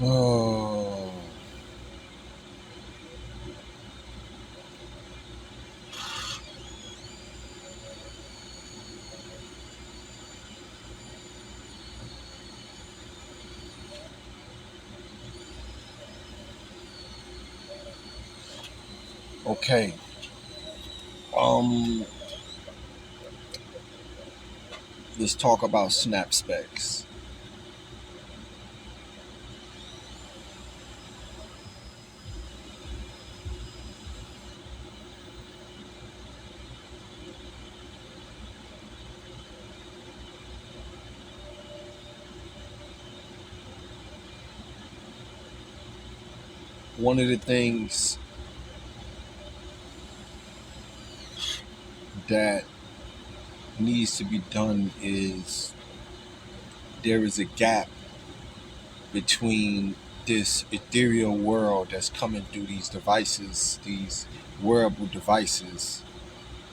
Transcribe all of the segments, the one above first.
Oh, okay. Um, let's talk about snap specs. One of the things that needs to be done is there is a gap between this ethereal world that's coming through these devices, these wearable devices,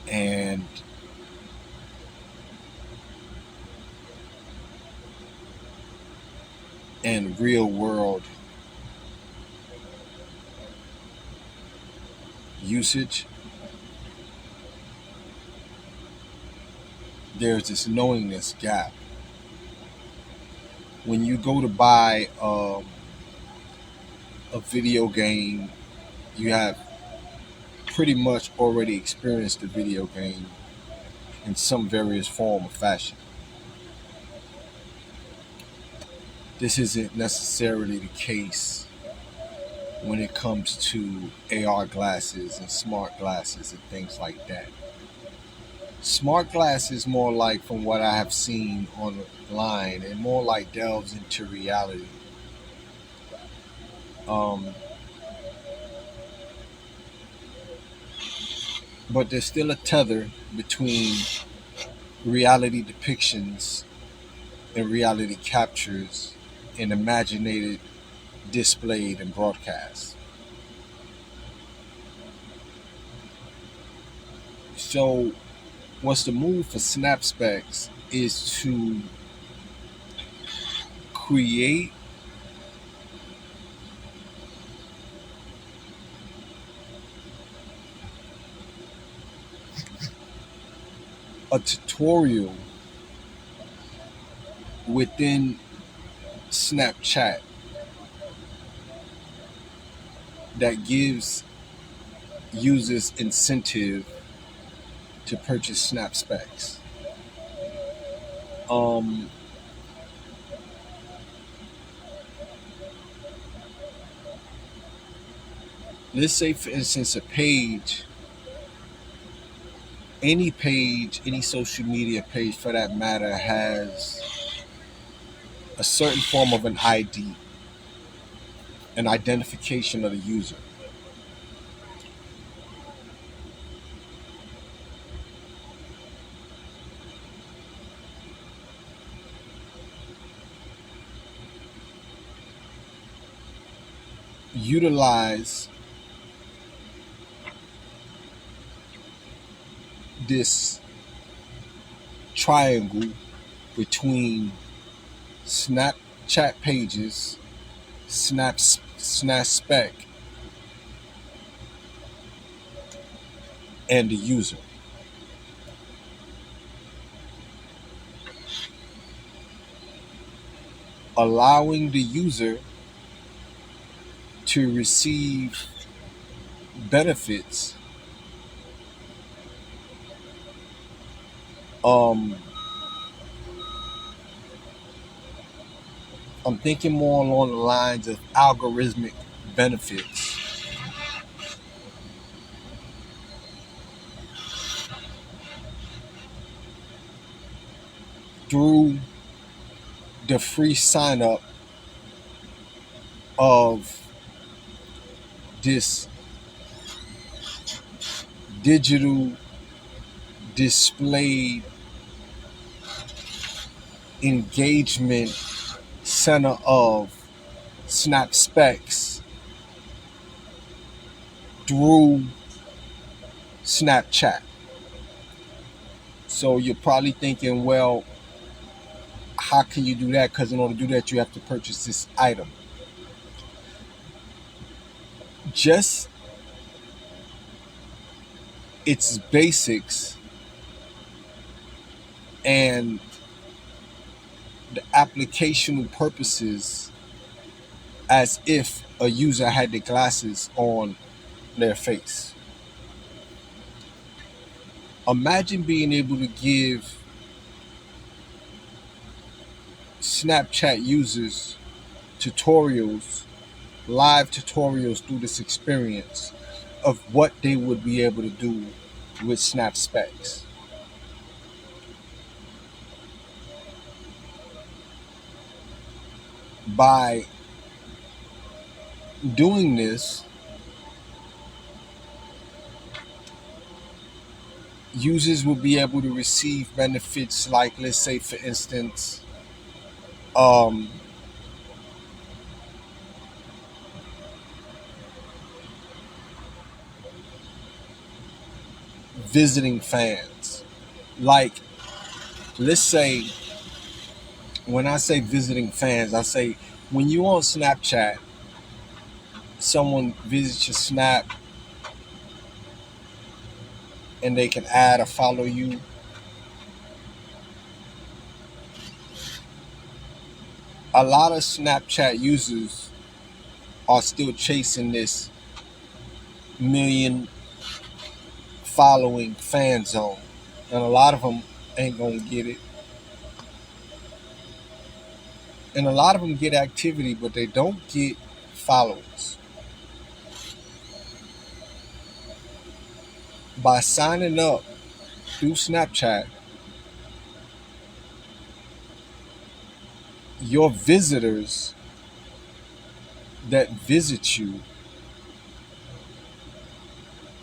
and real world usage. There's this knowingness gap. When you go to buy a video game, you have pretty much already experienced the video game in some various form or fashion. This isn't necessarily the case when it comes to AR glasses and smart glasses and things like that. Smart glasses more like, from what I have seen online, and more like delves into reality. Um, but there's still a tether between reality depictions and reality captures and imaginated displayed and broadcast. So what's the move for Snap Specs is to create a tutorial within Snapchat that gives users incentive to purchase Snap Specs. Um, let's say, for instance, any social media page for that matter, has a certain form of an ID, an identification of the user. Utilize this triangle between Snapchat pages, Snap Spec, and the user. Allowing the user to receive benefits, um, I'm thinking more along the lines of algorithmic benefits through the free sign up of this digital displayed engagement center of Snap Specs through Snapchat. So you're probably thinking, well, how can you do that? Because in order to do that, you have to purchase this item. just its basics and the applicational purposes as if a user had the glasses on their face. Imagine being able to give Snapchat users tutorials, live tutorials through this experience of what they would be able to do with Snap Specs. By doing this, users will be able to receive benefits like, let's say, for instance, um, visiting fans. Like, let's say, when I say visiting fans, I say when you on Snapchat, someone visits your Snap and they can add or follow you. A lot of Snapchat users are still chasing this million following fan zone, and a lot of them ain't gonna get it. And a lot of them get activity, but they don't get followers. By signing up through Snapchat, your visitors that visit you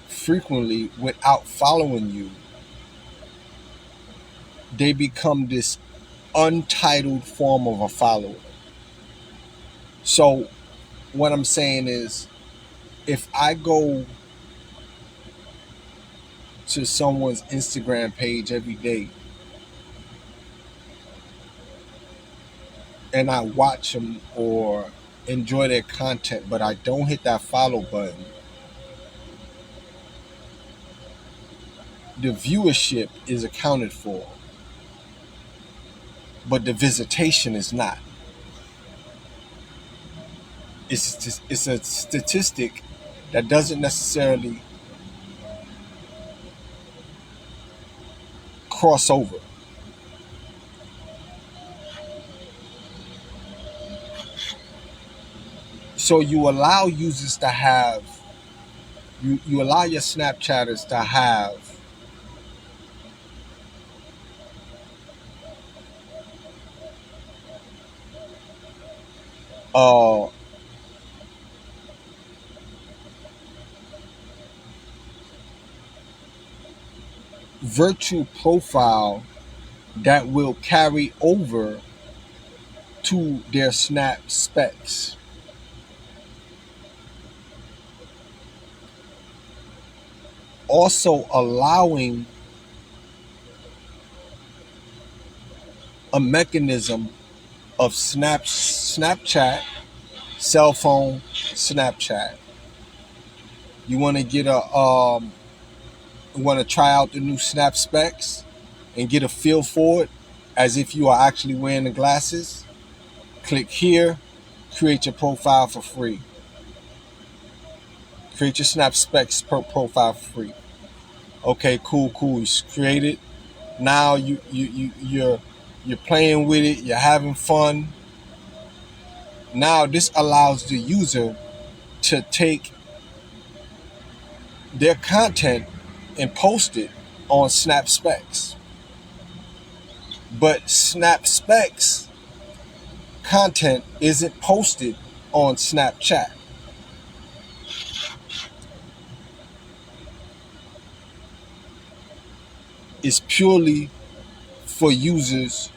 frequently without following you, they become this untitled form of a follower. So what I'm saying is, if I go to someone's Instagram page every day and I watch them or enjoy their content, but I don't hit that follow button, the viewership is accounted for, but the visitation is not. It's a statistic that doesn't necessarily cross over. So you allow users to have, you allow your Snapchatters to have a virtual profile that will carry over to their Snap Specs. Also allowing a mechanism of Snapchat, cell phone Snapchat. You want to get a want to try out the new Snap Specs and get a feel for it as if you are actually wearing the glasses. Click here, create your profile for free. Create your Snap Specs profile for free. Okay, cool. You create it. Now you're playing with it. You're having fun. Now this allows the user to take their content and post it on Snap Specs. But Snap Specs content isn't posted on Snapchat. It's purely for users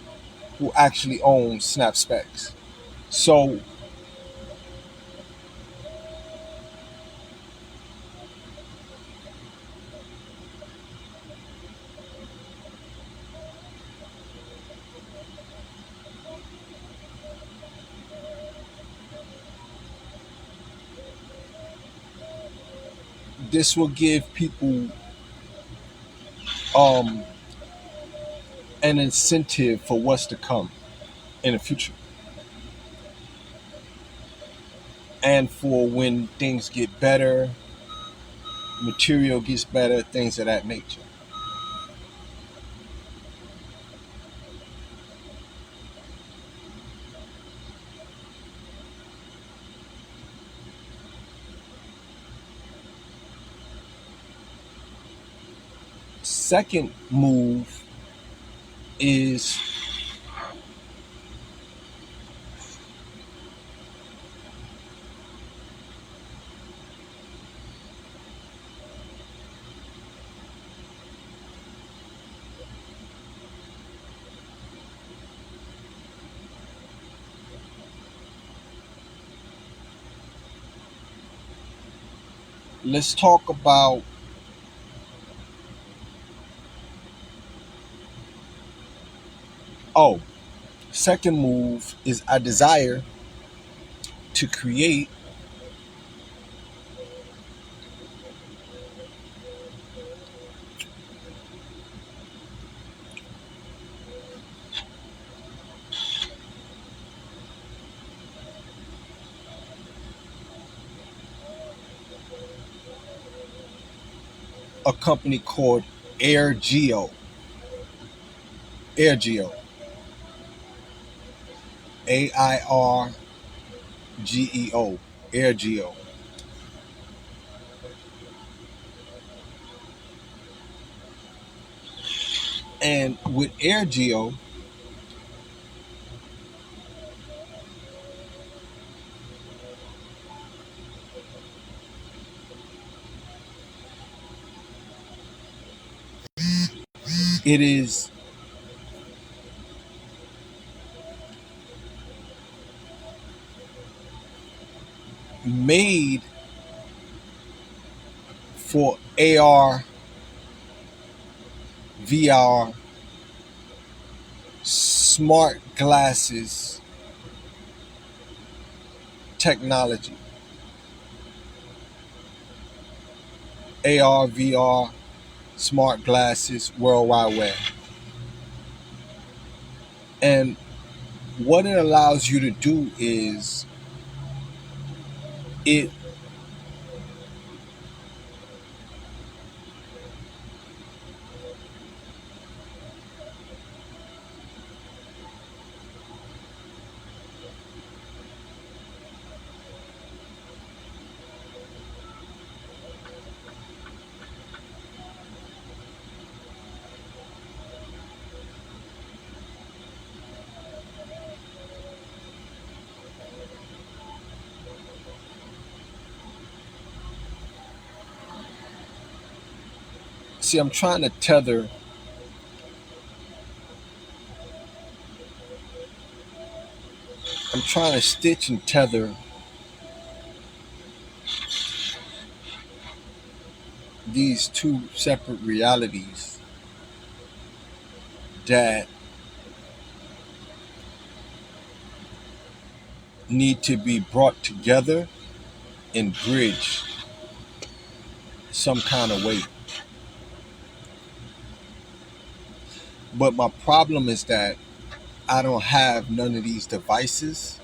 who actually own Snap Specs. So this will give people um, an incentive for what's to come in the future, and for when things get better, material gets better, things of that nature. Second move is let's talk about oh, second move is I desire to create a company called AirGeo. AirGeo. AIRGEO. AirGeo. And with AirGeo, it is made for AR, VR, smart glasses technology. AR, VR, smart glasses, World Wide Web. And what it allows you to do is it see I'm trying to tether I'm trying to stitch and tether these two separate realities that need to be brought together and bridged some kind of way. But my problem is that I don't have none of these devices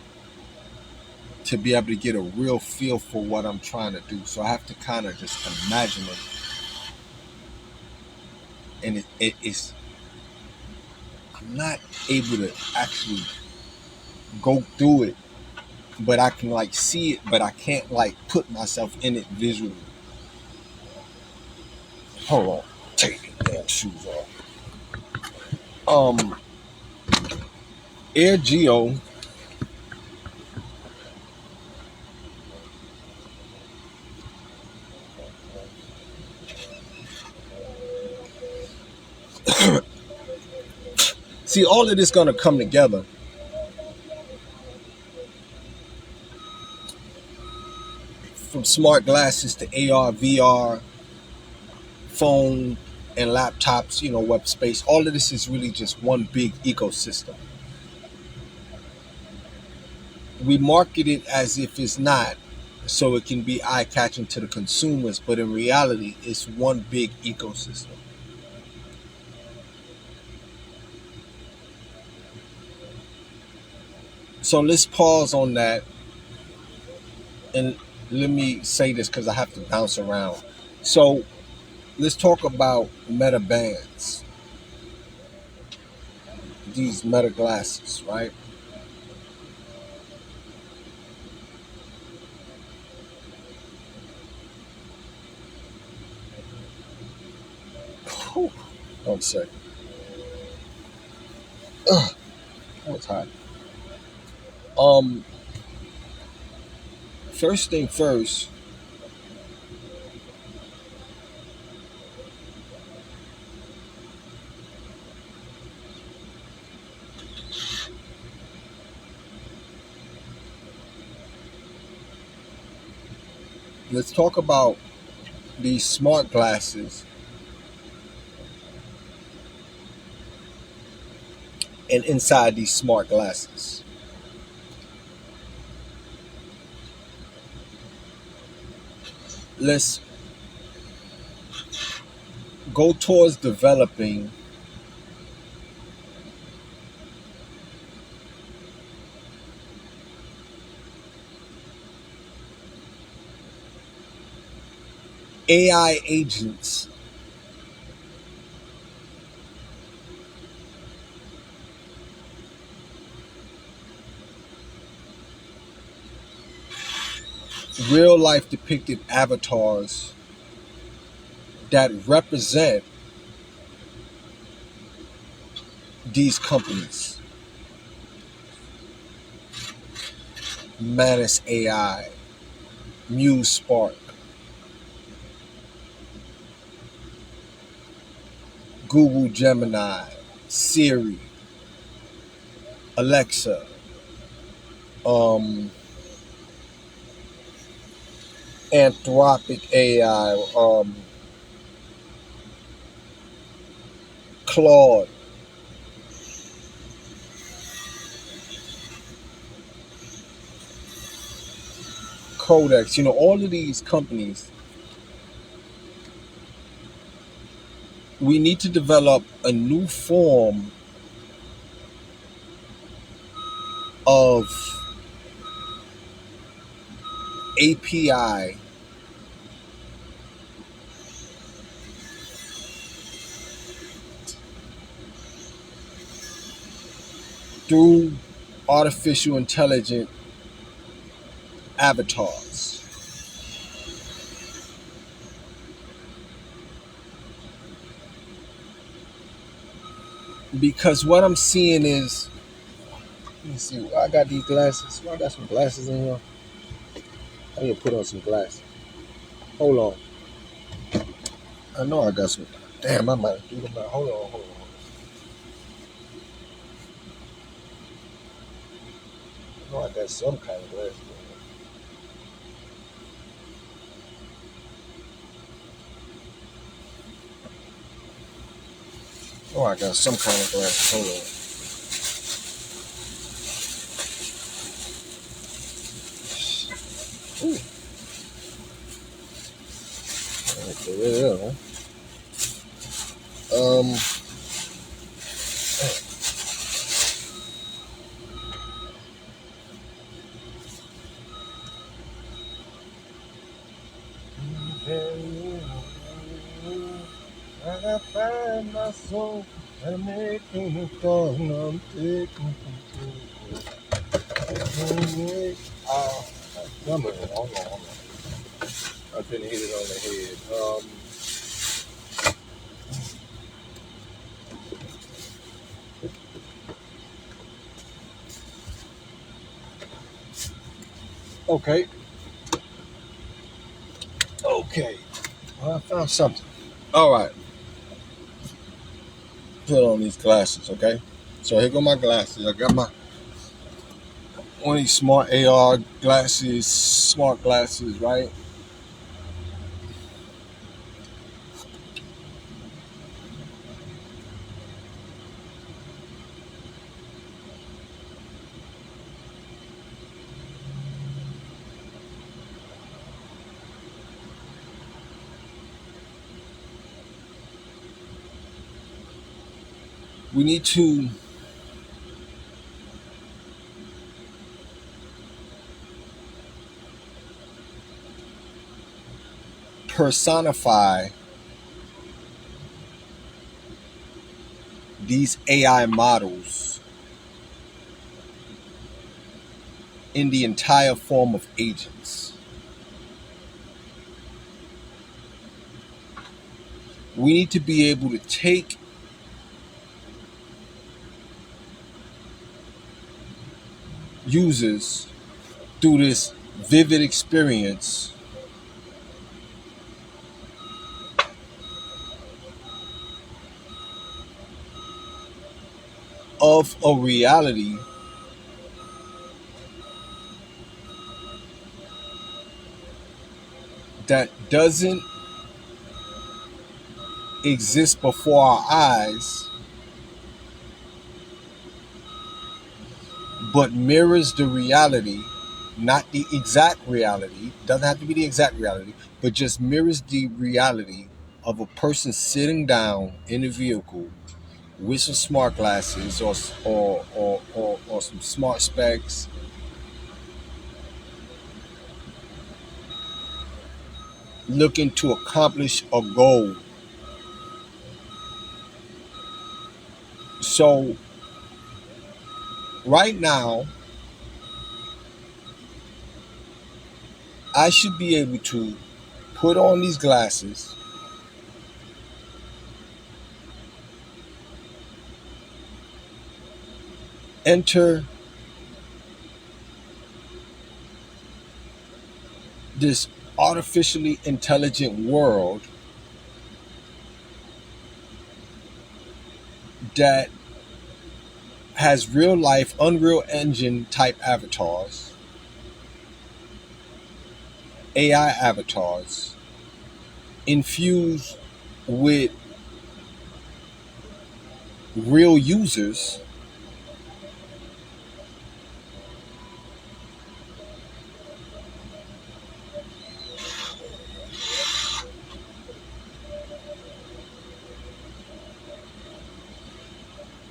to be able to get a real feel for what I'm trying to do. So I have to kind of just imagine it. And it's, I'm not able to actually go through it, but I can like see it, but I can't like put myself in it visually. Hold on, take the damn shoes off. AirGeo see all of this gonna come together from smart glasses to AR, VR, phone and laptops, web space. All of this is really just one big ecosystem. We market it as if it's not. so it can be eye catching to the consumers, but in reality, it's one big ecosystem. So let's pause on that and let me say this because I have to bounce around. So let's talk about meta bands, these meta glasses, right? Whew. One second. Ugh, that was hot. Um, First thing first, let's talk about these smart glasses and inside these smart glasses. Let's go towards developing AI agents real life depicted avatars that represent these companies. Manus AI, Muse Spark, Google Gemini, Siri, Alexa, um, Anthropic AI, Claude, Codex, all of these companies, we need to develop a new form of API through artificial intelligent avatars. Because what I'm seeing is, let me see, I got these glasses. I got some glasses in here. I need to put on some glasses. Hold on. I know I got some. Damn, I might do them out. Hold on. I know I got some kind of glasses. Oh, I got some kind of glasses. Hold on. Ooh. Yeah. Um. I gotta find my soul and make me fall. I'm taking control. Hold on. I couldn't hit it on the head. Okay. Okay. Well, I found something. All right. Put on these glasses, okay? So here go my glasses. I got my one of these smart AR glasses, smart glasses, right? We need to personify these AI models in the entire form of agents. We need to be able to take users through this vivid experience of a reality that doesn't exist before our eyes, but mirrors the reality, not the exact reality, doesn't have to be the exact reality, but just mirrors the reality of a person sitting down in a vehicle with some smart glasses or some smart specs, looking to accomplish a goal. So right now, I should be able to put on these glasses, enter this artificially intelligent world that has real life Unreal Engine type avatars, AI avatars, infused with real users,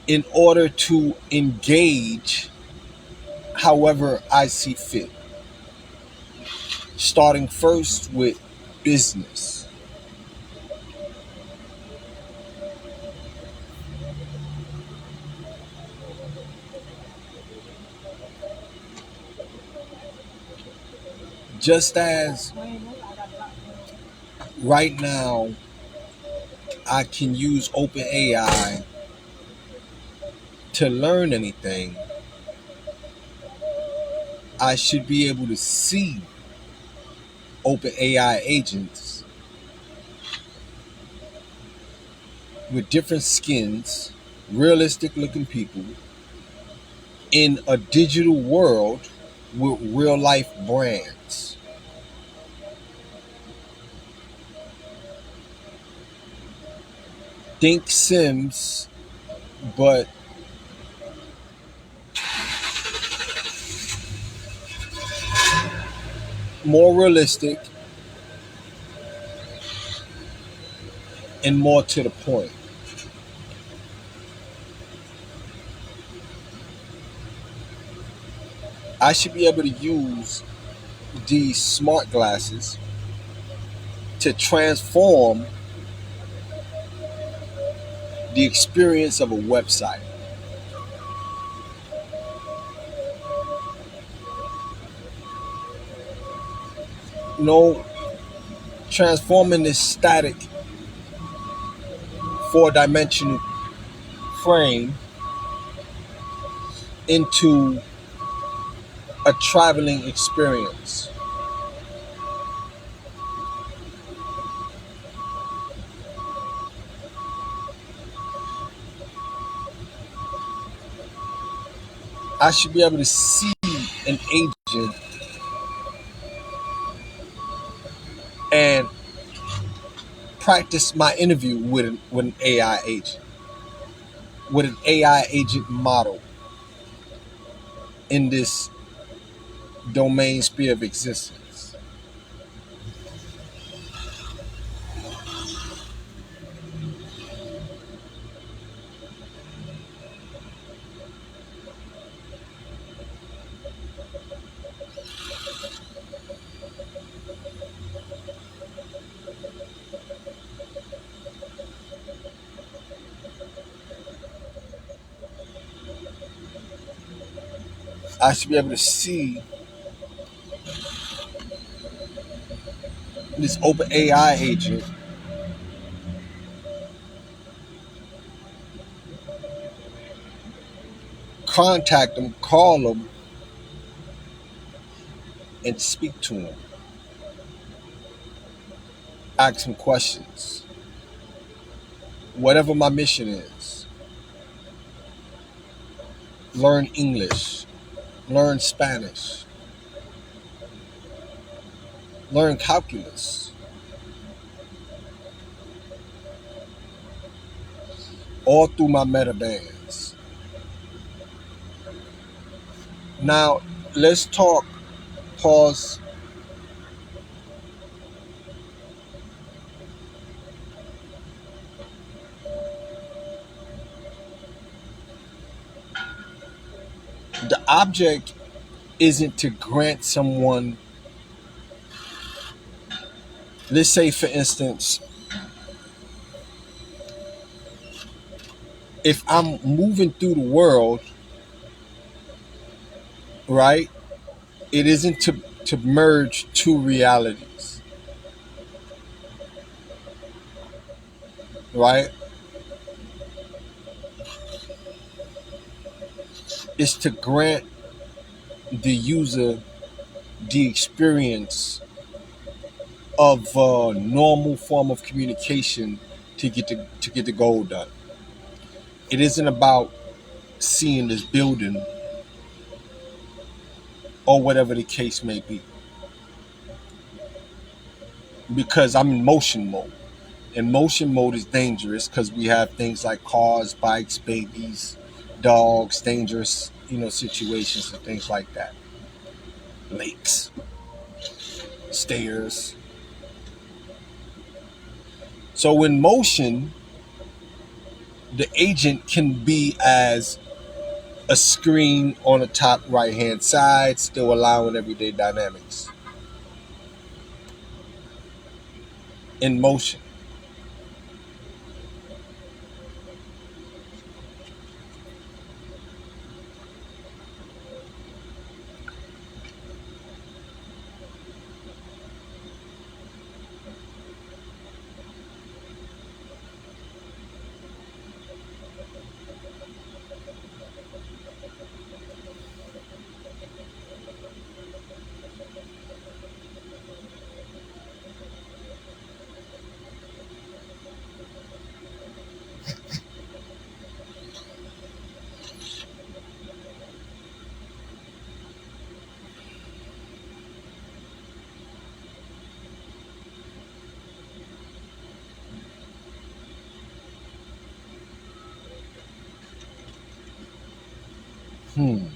in order to engage however I see fit. Starting first with business. Just as right now I can use OpenAI to learn anything, I should be able to see OpenAI agents with different skins, realistic looking people in a digital world with real life brands. Think Sims, but more realistic and more to the point. I should be able to use these smart glasses to transform the experience of a website. You know, transforming this static four-dimensional frame into a traveling experience. I should be able to see an agent and practice my interview with an AI agent, with an AI agent model in this domain sphere of existence. I should be able to see this open AI agent, contact them, call them, and speak to them, ask them questions, whatever my mission is. Learn English, learn Spanish, learn calculus, all through my meta bands. Now, let's talk, pause. The object isn't to grant someone, let's say, for instance, if I'm moving through the world, right, it isn't to merge two realities, right? It's to grant the user the experience of a normal form of communication to get the goal done. It isn't about seeing this building or whatever the case may be, because I'm in motion mode. And motion mode is dangerous because we have things like cars, bikes, babies, dogs, dangerous, situations and things like that. Lakes, stairs. So in motion, the agent can be as a screen on the top right hand side, still allowing everyday dynamics in motion. Hmm.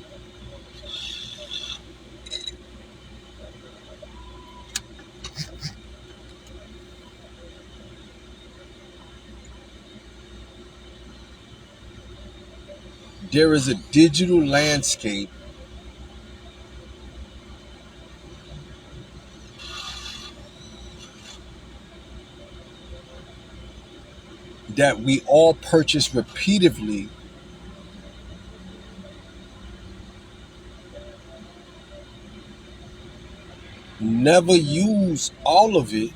There is a digital landscape that we all purchase repeatedly, never use all of it,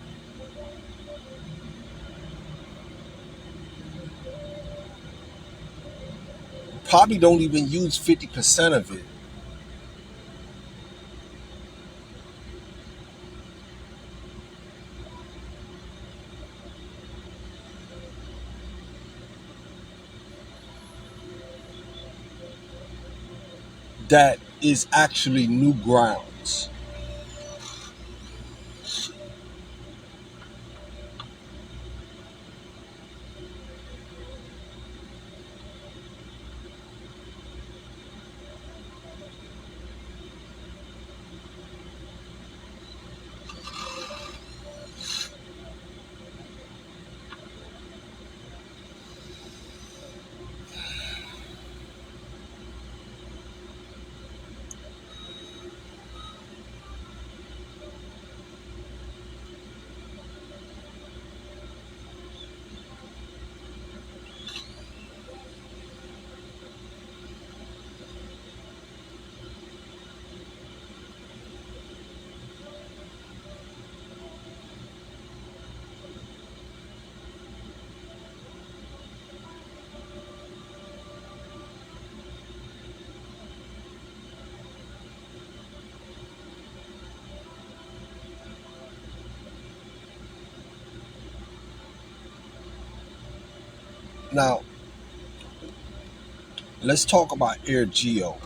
probably don't even use 50% of it. That is actually new grounds. Now, let's talk about AirGeo.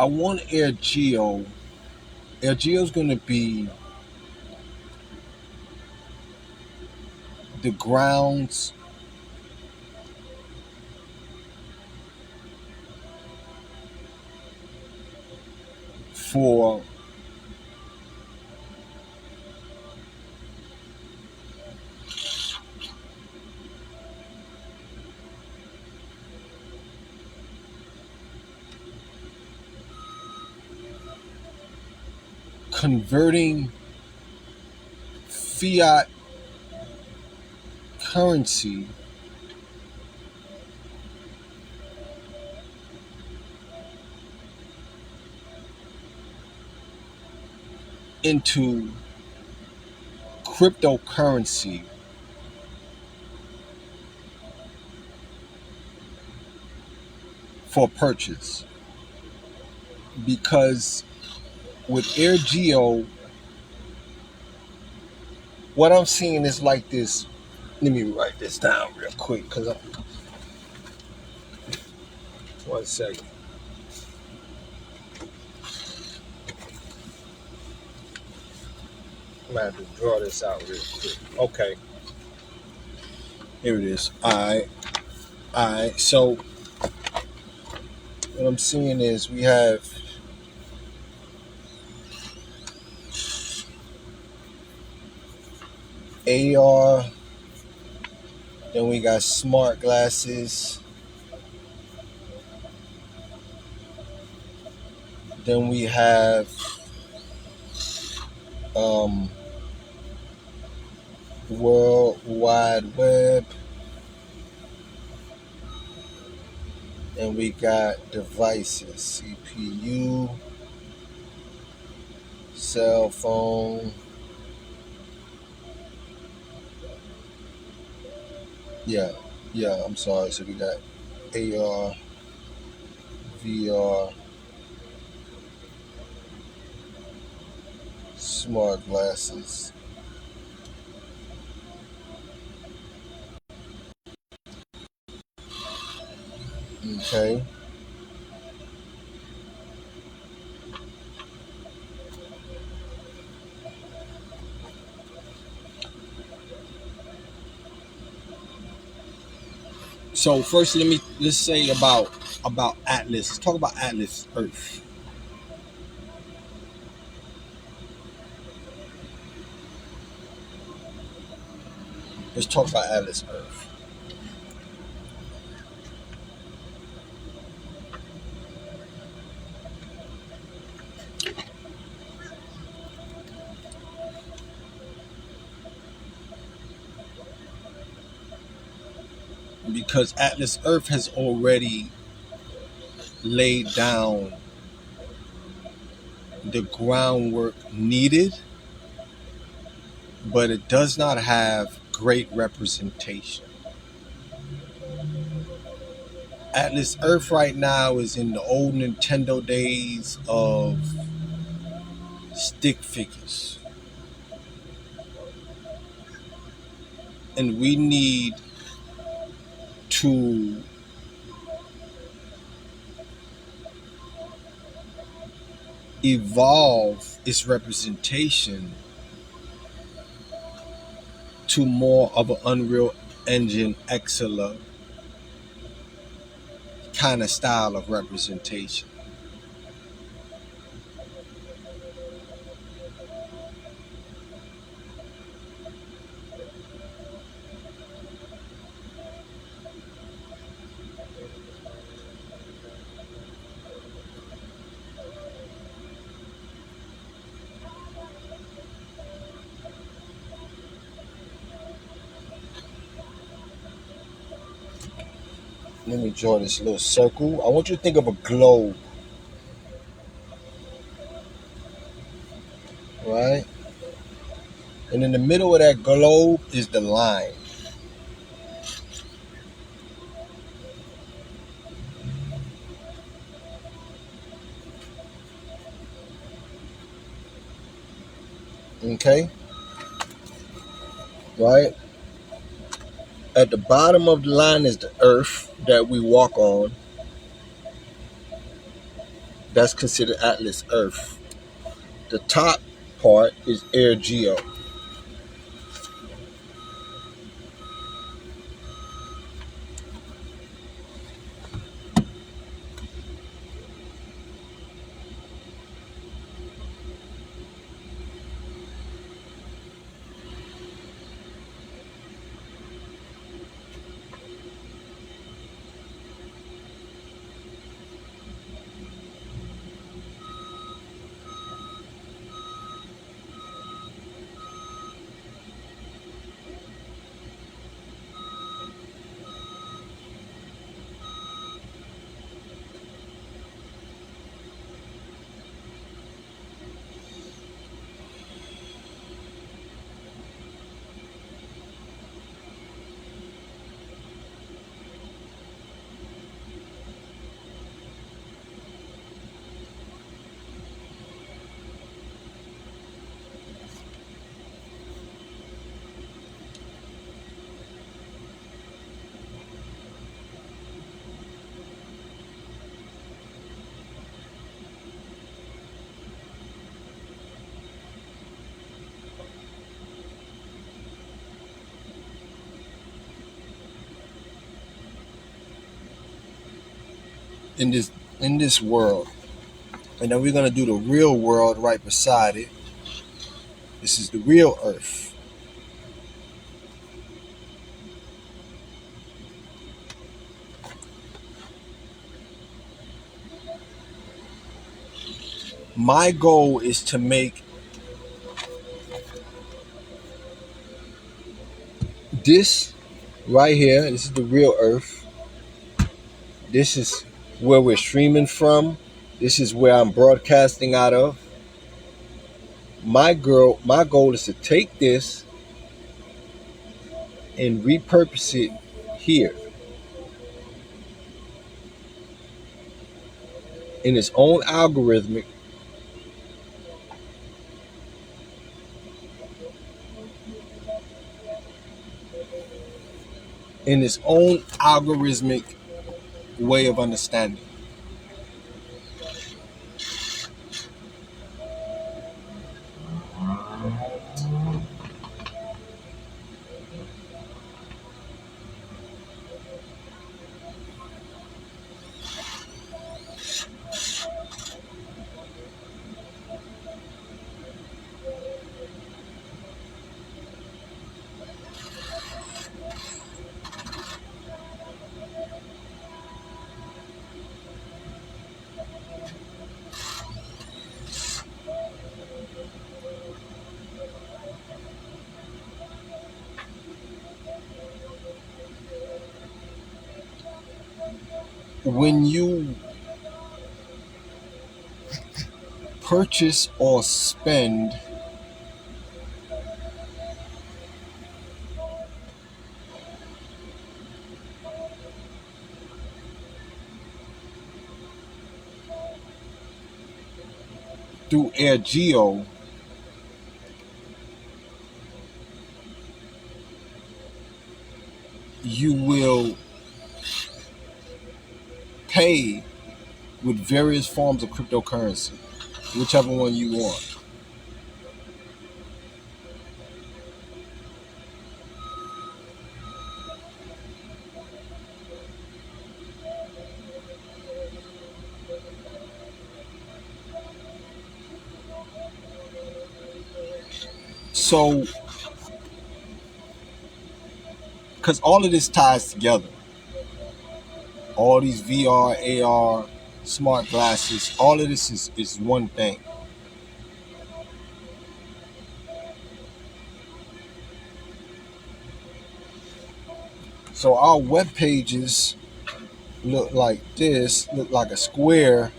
I want AirGeo. AirGeo is going to be the grounds for converting fiat currency into cryptocurrency for purchase. Because with AirGeo, what I'm seeing is like this. Let me write this down real quick because I'm. One second. I'm gonna have to draw this out real quick. Okay. Here it is. Alright. Alright. So what I'm seeing is we have AR, then we got smart glasses, then we have um, World Wide Web, and we got devices, CPU, cell phone. Yeah, yeah, I'm sorry. So we got AR, VR, smart glasses. Okay. So first, let's say about Atlas. Let's talk about Atlas Earth. Let's talk about Atlas Earth. Because Atlas Earth has already laid down the groundwork needed, but it does not have great representation. Atlas Earth right now is in the old Nintendo days of stick figures. And we need to evolve its representation to more of an Unreal Engine XLA kind of style of representation. Let me draw this little circle. I want you to think of a globe, right? And in the middle of that globe is the line. Okay? Right? At the bottom of the line is the earth that we walk on. That's considered Atlas Earth. The top part is Air Geo. In this world. And then we're gonna do the real world right beside it. This is the real earth. My goal is to make this right here. This is the real earth. This is where we're streaming from. This is where I'm broadcasting out of. My goal is to take this and repurpose it here in its own algorithmic, way of understanding. When you purchase or spend through AirGeo, you will pay with various forms of cryptocurrency, whichever one you want. So, because all of this ties together, all these VR, AR, smart glasses, all of this is one thing. So our web pages look like this, look like a square,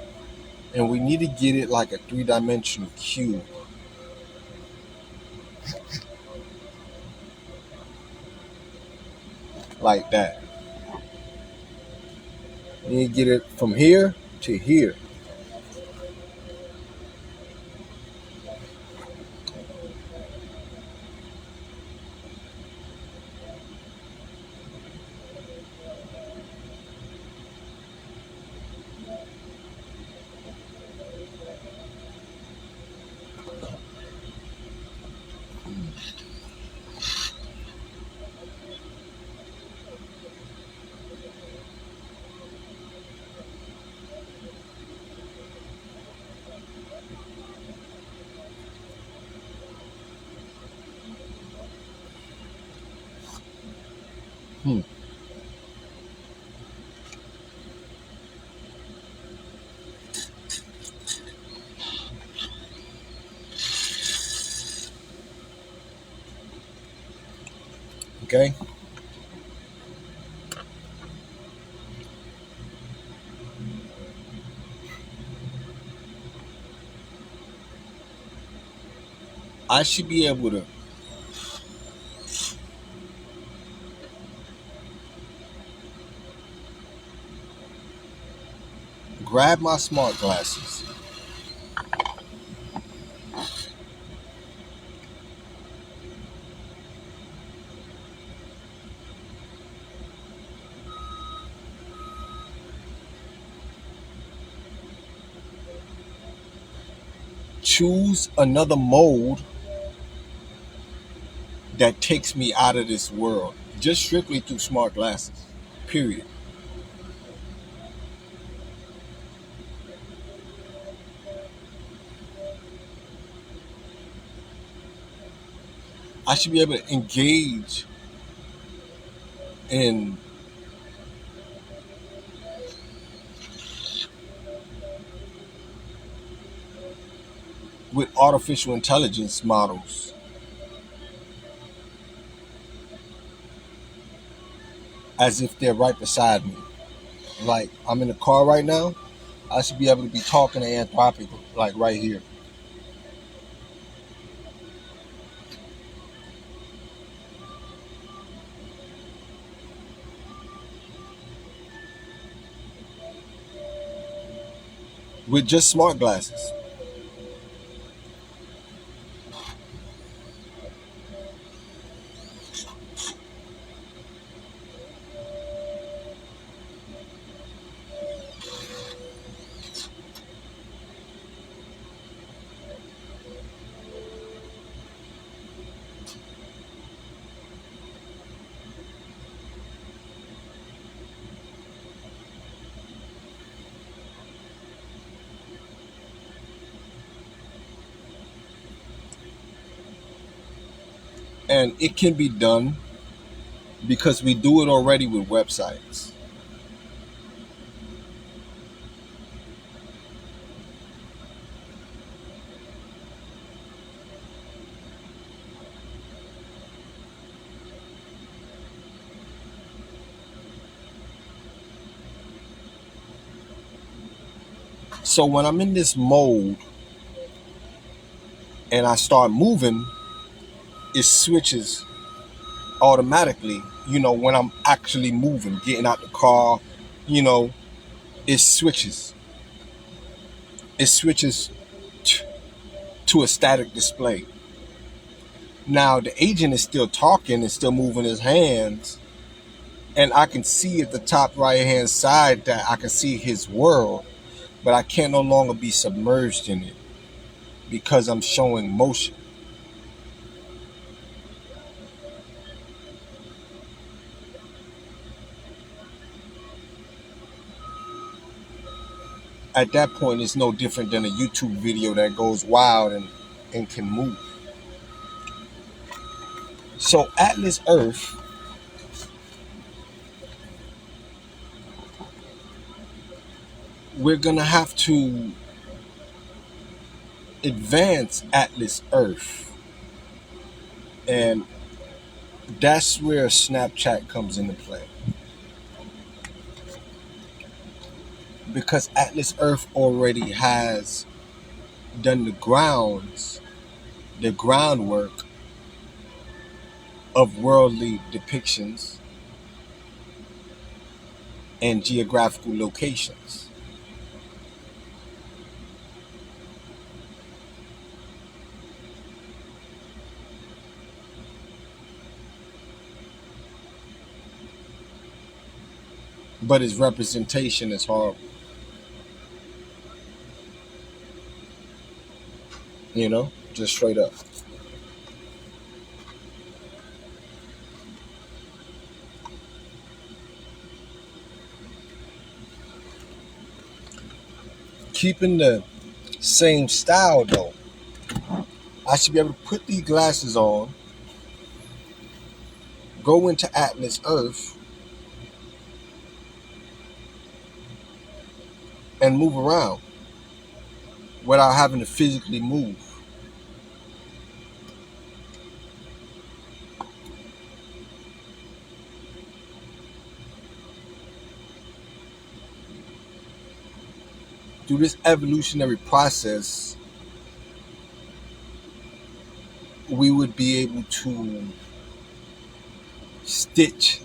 and we need to get it like a three-dimensional cube, like that. You need to get it from here to here. Hmm. Okay. I should be able to grab my smart glasses, choose another mode that takes me out of this world, just strictly through smart glasses. Period. I should be able to engage in with artificial intelligence models as if they're right beside me. Like I'm in the car right now, I should be able to be talking to Anthropic like right here. With just smart glasses. And it can be done because we do it already with websites. So when I'm in this mode and I start moving, it switches automatically, when I'm actually moving, getting out the car, you know, it switches. It switches t- to a static display. Now the agent is still talking and still moving his hands, and I can see at the top right hand side that I can see his world, but I can no longer be submerged in it because I'm showing motion. At that point, it's no different than a YouTube video that goes wild and can move. So Atlas Earth, we're gonna have to advance Atlas Earth, and that's where Snapchat comes into play. because Atlas Earth already has done the groundwork of worldly depictions and geographical locations. But its representation is horrible, just straight up. Keeping the same style though, I should be able to put these glasses on, go into Atlas Earth, and move around without having to physically move. Through this evolutionary process, we would be able to stitch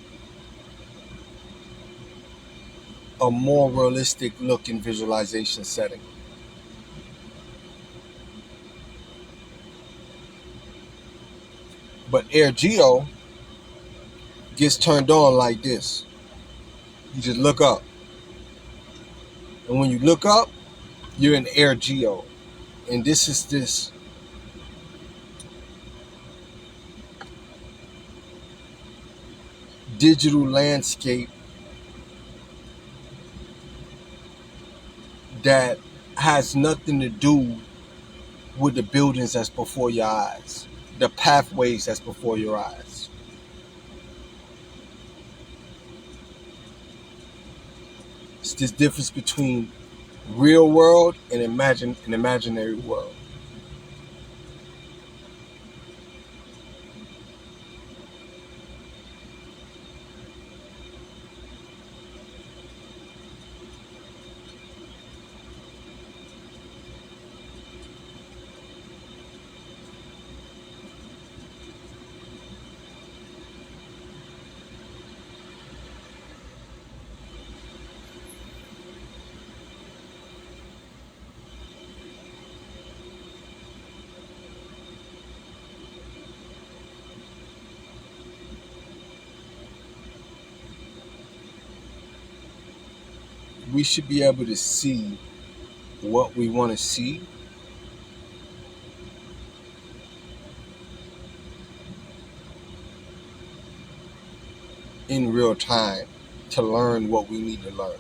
a more realistic look and visualization setting. But Air Geo gets turned on like this. You just look up. And when you look up, you're in Air Geo. And this is this digital landscape that has nothing to do with the buildings that's before your eyes, the pathways that's before your eyes. It's this difference between real world and an imaginary world. We should be able to see what we want to see in real time to learn what we need to learn.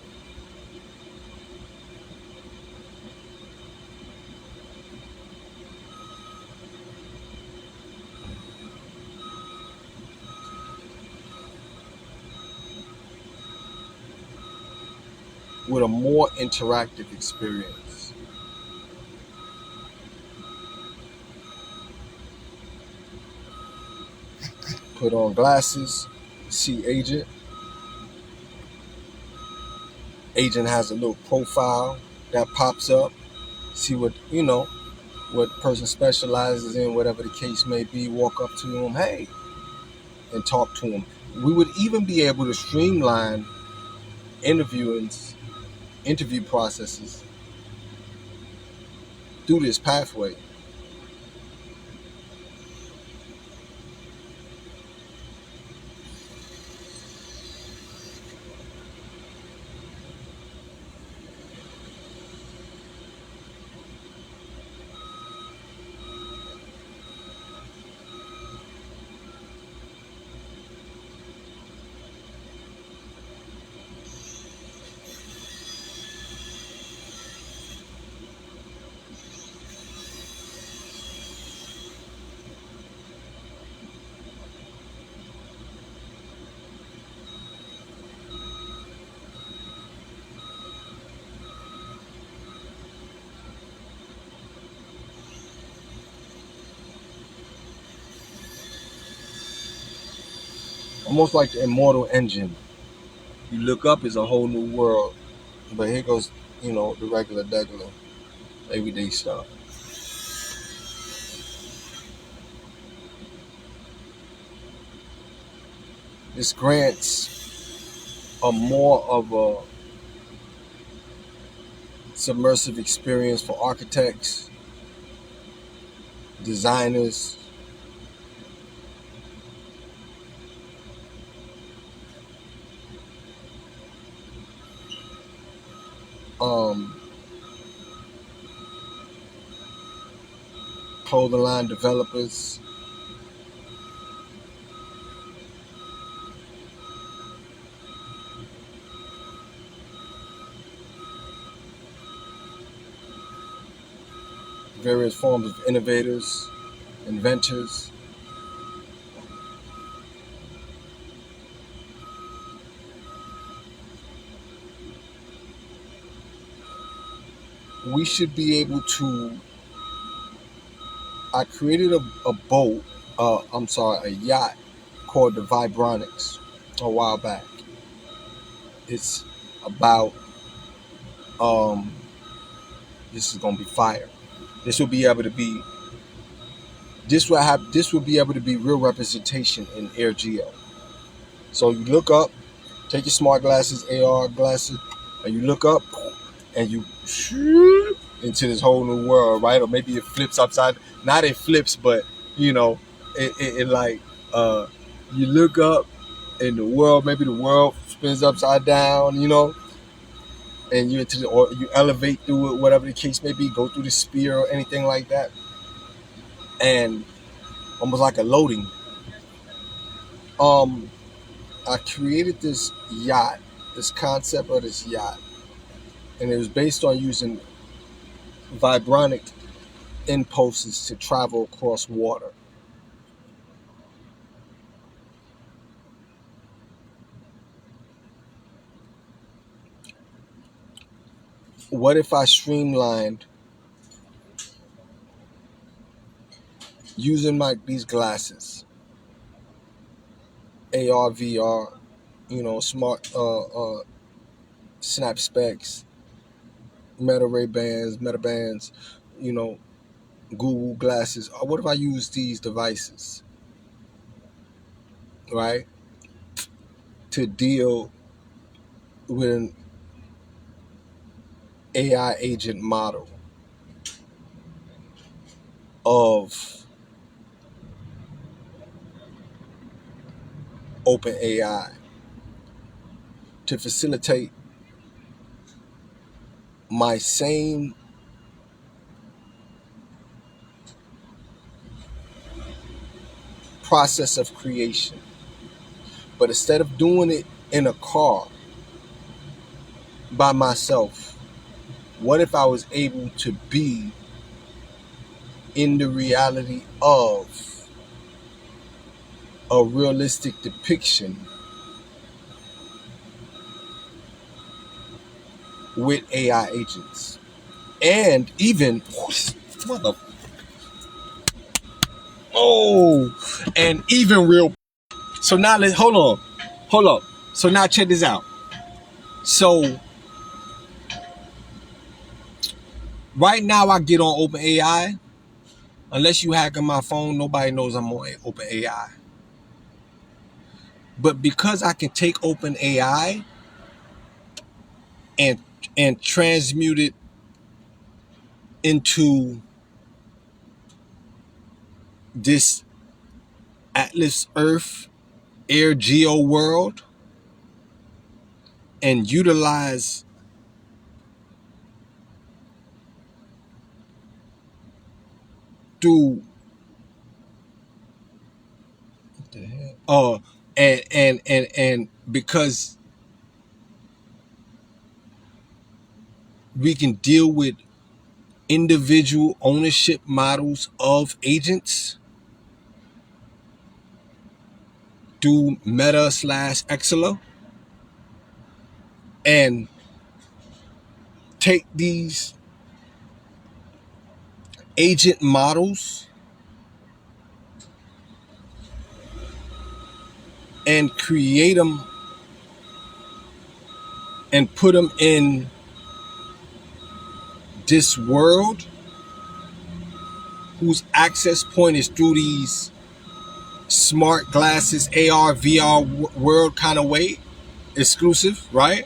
With a more interactive experience. Put on glasses, see Agent. Agent has a little profile that pops up. See what person specializes in, whatever the case may be. Walk up to him, hey, and talk to him. We would even be able to streamline interview processes through this pathway. Almost like the Immortal Engine. You look up, it's a whole new world. But here goes, the regular, degular, everyday stuff. This grants a more of a submersive experience for architects, designers, um, clothing line developers. Various forms of innovators, inventors. We should be able to. I created a boat, a yacht called the Vibronics a while back. It's about, um, this is gonna be fire. This will be able to be, this will be able to be real representation in Air Geo. So you look up, take your smart glasses, AR glasses, and you look up, and you shoot into this whole new world, right? Or maybe it flips upside. Not it flips, but you know, it like you look up, and the world, maybe the world spins upside down, and you into the, or you elevate through it, whatever the case may be, go through the spear or anything like that, and almost like a loading. Um, I created this yacht, this concept of this yacht, and it was based on using vibronic impulses to travel across water. What if I streamlined using these glasses, AR, VR, smart snap specs, Meta bands, you know, Google glasses. Or what if I use these devices, right, to deal with an AI agent model of OpenAI to facilitate my same process of creation. But instead of doing it in a car by myself, what if I was able to be in the reality of a realistic depiction with AI agents? And even, mother, oh, and even real. So now hold on. So now check this out. So right now I get on OpenAI. Unless you hack on my phone, nobody knows I'm on OpenAI. But because I can take OpenAI and transmute it into this Atlas Earth Air Geo world and utilize through what the hell? And because we can deal with individual ownership models of agents through Meta slash Exela, and take these agent models and create them and put them in this world, whose access point is through these smart glasses, AR, VR world kind of way, exclusive, right?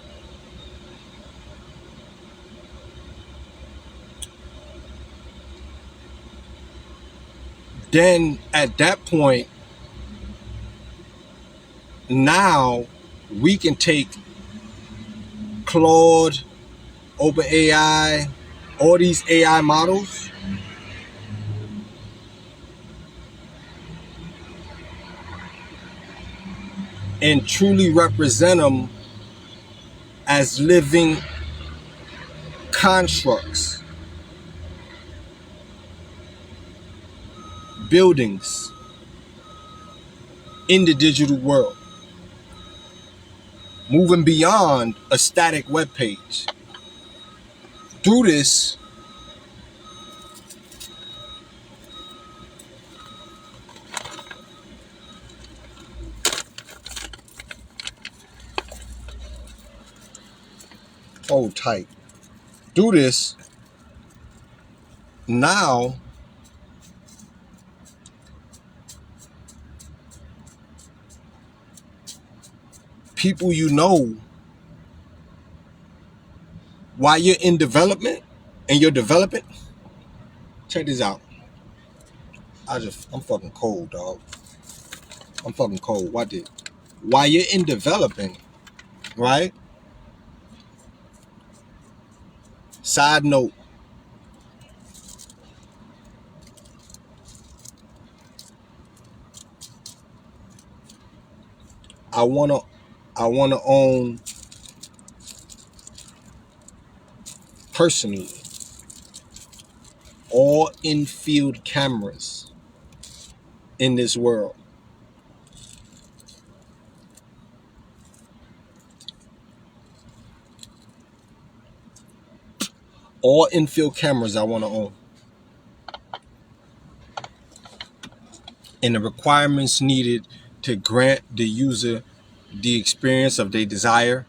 Then at that point, now we can take Claude, OpenAI, all these AI models, and truly represent them as living constructs, buildings in the digital world, moving beyond a static web page. Through this, hold tight. Through this, now people you know, while you're in development and you're developing, check this out. I'm fucking cold, dog. I'm fucking cold. What did? While you're in developing, right? Side note, I wanna own personally all in-field cameras in this world. All in-field cameras I want to own. And the requirements needed to grant the user the experience of their desire,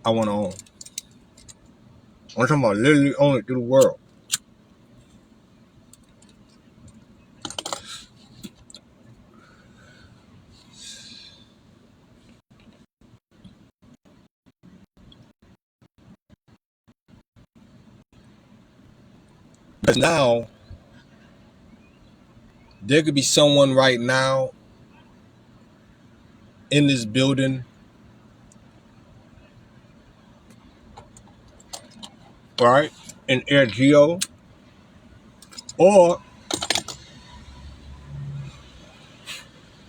I want to own. I'm talking about literally own it through the world. Because now, there could be someone right now in this building, right, in AirGeo, or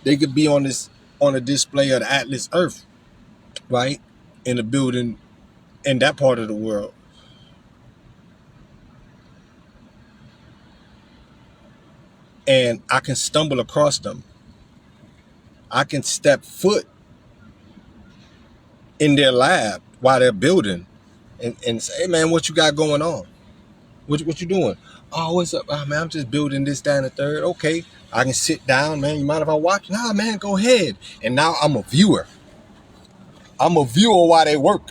they could be on a display of the Atlas Earth, right, in a building in that part of the world. And I can stumble across them. I can step foot in their lab while they're building and say, hey man, what you got going on? What you doing? Oh, what's up? Oh, man, I'm just building this, down the third. Okay. I can sit down, man. You mind if I watch? Nah, man, go ahead. And now I'm a viewer. I'm a viewer while they work.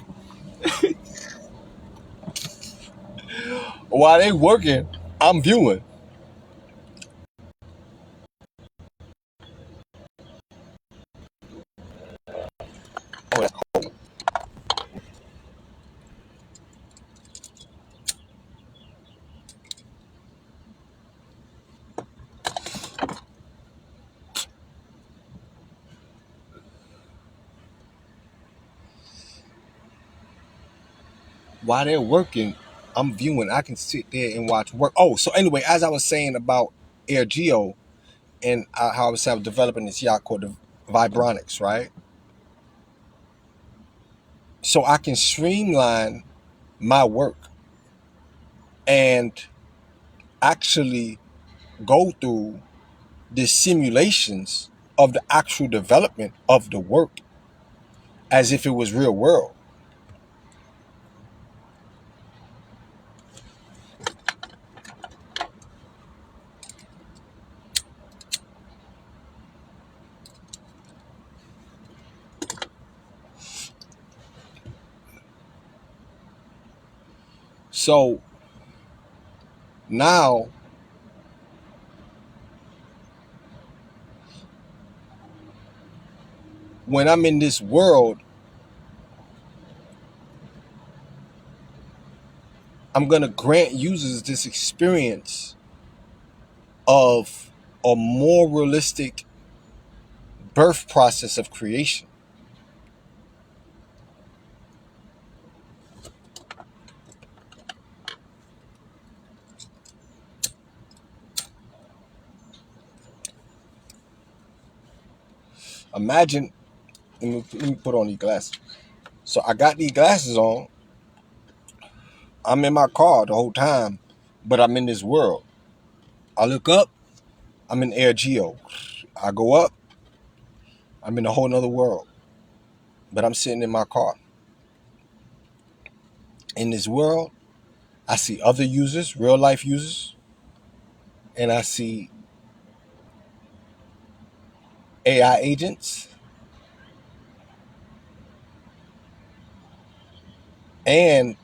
While they working, I'm viewing. Oh, while they're working, I'm viewing. I can sit there and watch work. Oh, so anyway, as I was saying about AirGeo and how I was developing this yacht called the Vibronics, right? So I can streamline my work and actually go through the simulations of the actual development of the work as if it was real world. So now, when I'm in this world, I'm going to grant users this experience of a more realistic birth process of creation. Imagine, let me put on these glasses. So I got these glasses on. I'm in my car the whole time, but I'm in this world. I look up, I'm in Air Geo. I go up, I'm in a whole nother world, but I'm sitting in my car. In this world, I see other users, real life users, and I see AI agents, and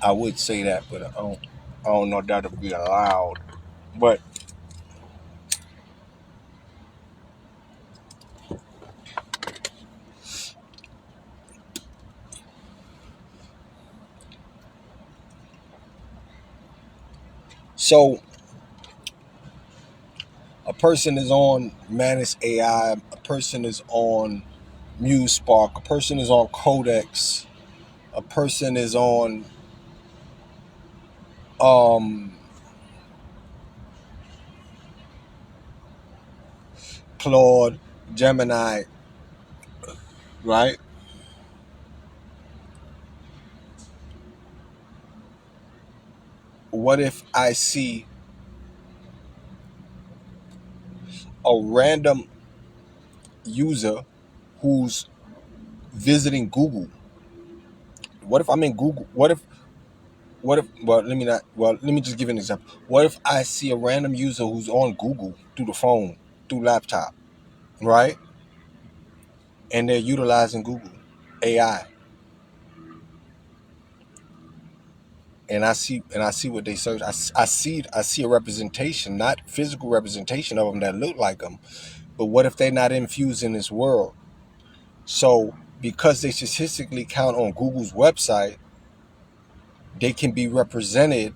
I would say that, but I don't know if that'll be allowed. But so a person is on Manus AI, a person is on MuseSpark, a person is on Codex, a person is on um, Claude, Gemini, right? What if I see a random user who's visiting Google? What if I'm in Google? Well, let me just give an example. What if I see a random user who's on Google through the phone, through laptop, right? And they're utilizing Google AI, and I see what they search. I see a representation, not physical representation of them that look like them, but what if they're not infused in this world? So because they statistically count on Google's website, they can be represented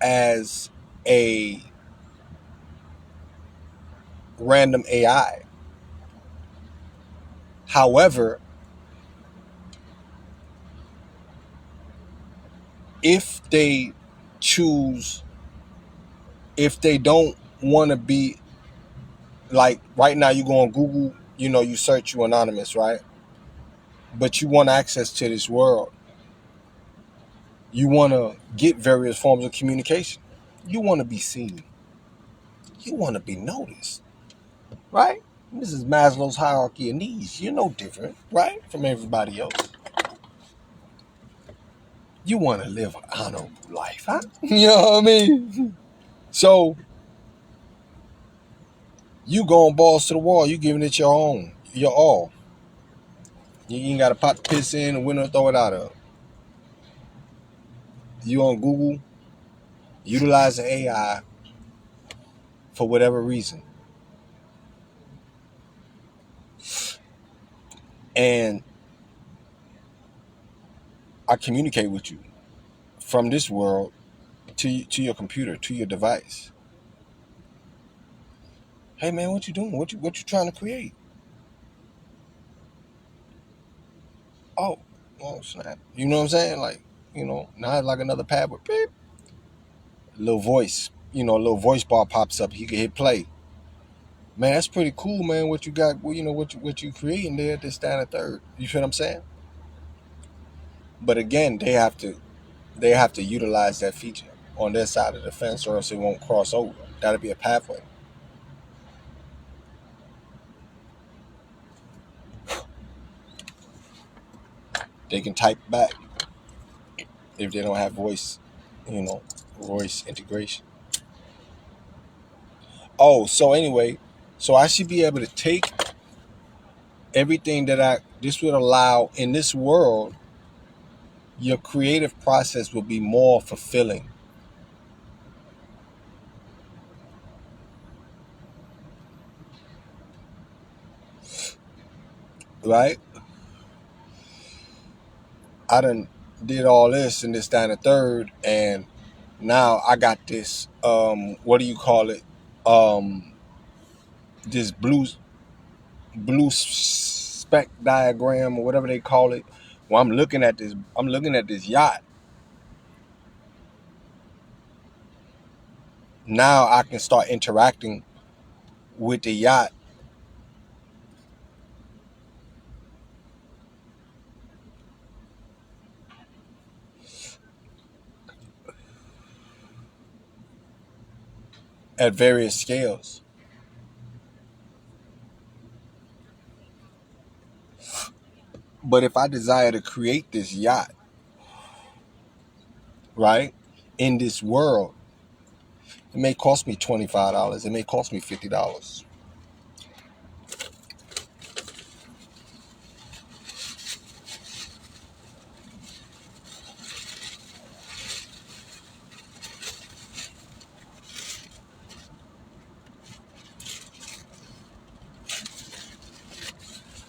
as a random AI. However, if they choose, if they don't want to be like right now, you go on Google, you search, you anonymous, right? But you want access to this world. You want to get various forms of communication. You want to be seen. You want to be noticed, right? This is Maslow's hierarchy of needs. You're no different, right, from everybody else. You want to live an honorable life, huh? You know what I mean? So you going balls to the wall. You giving it your all. You ain't got to pop the piss in and window throw it out of. You on Google, utilizing AI for whatever reason. And I communicate with you from this world to your computer, to your device. Hey man, what you doing? What you trying to create? Oh, snap. You know what I'm saying? Like, now it's like another pad with beep. Little voice, a little voice bar pops up. He can hit play. Man, that's pretty cool, man. What you got? Well, what you creating there? This, that, and third. You feel what I'm saying? But again, they have to utilize that feature on their side of the fence, or else it won't cross over. That'll be a pathway. They can type back if they don't have voice, voice integration. Oh, so anyway, so I should be able to take everything this would allow, in this world, your creative process will be more fulfilling. Right? I done did all this and this, that, and the third, and now I got this. What do you call it? Um, this blue speck diagram or whatever they call it. Well, I'm looking at this. I'm looking at this yacht. Now I can start interacting with the yacht at various scales. But if I desire to create this yacht, right, in this world, it may cost me $25. It may cost me $50.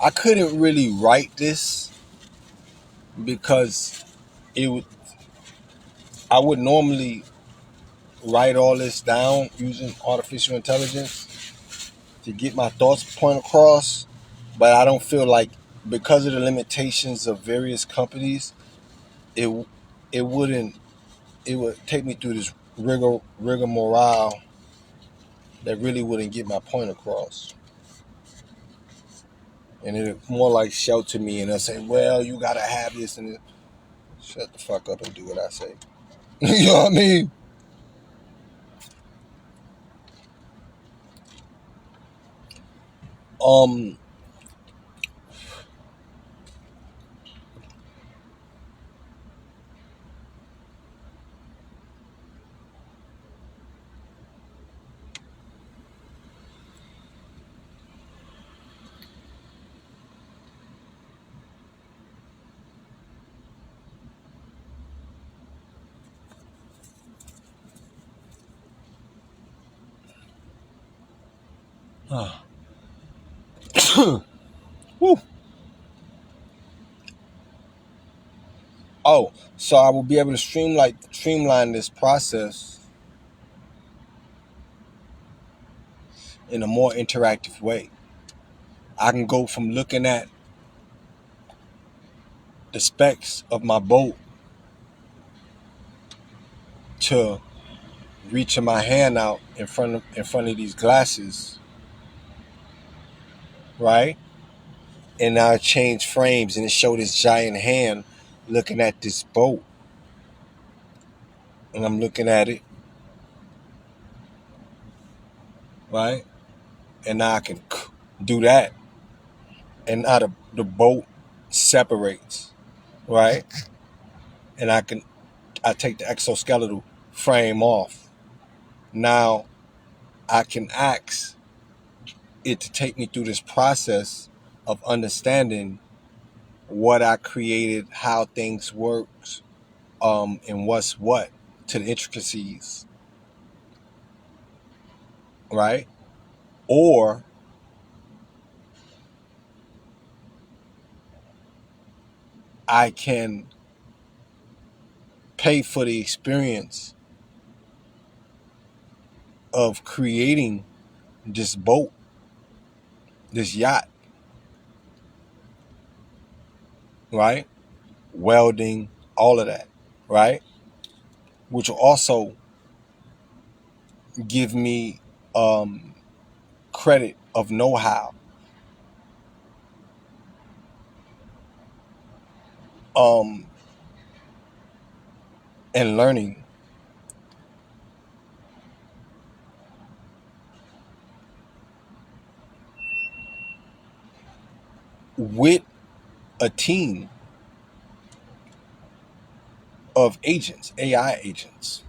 I couldn't really write this because it would. I would normally write all this down using artificial intelligence to get my thoughts point across, but I don't feel like, because of the limitations of various companies, it it wouldn't it would take me through this rigmarole that really wouldn't get my point across. And it more like shelter me, and they'll say, well, you gotta have this, and shut the fuck up and do what I say. You know what I mean? Um Whew. Oh, so I will be able to streamline this process in a more interactive way. I can go from looking at the specs of my boat to reaching my hand out in front of these glasses, right? And now I change frames and it showed this giant hand looking at this boat, and I'm looking at it, right? And now I can do that, and now the boat separates, right? And I take the exoskeletal frame off. Now I can ask it to take me through this process of understanding what I created, how things works, and what's what, to the intricacies, right? Or I can pay for the experience of creating this boat, this yacht, right? Welding, all of that, right? Which will also give me credit of know-how, um, and learning with a team of agents, AI agents.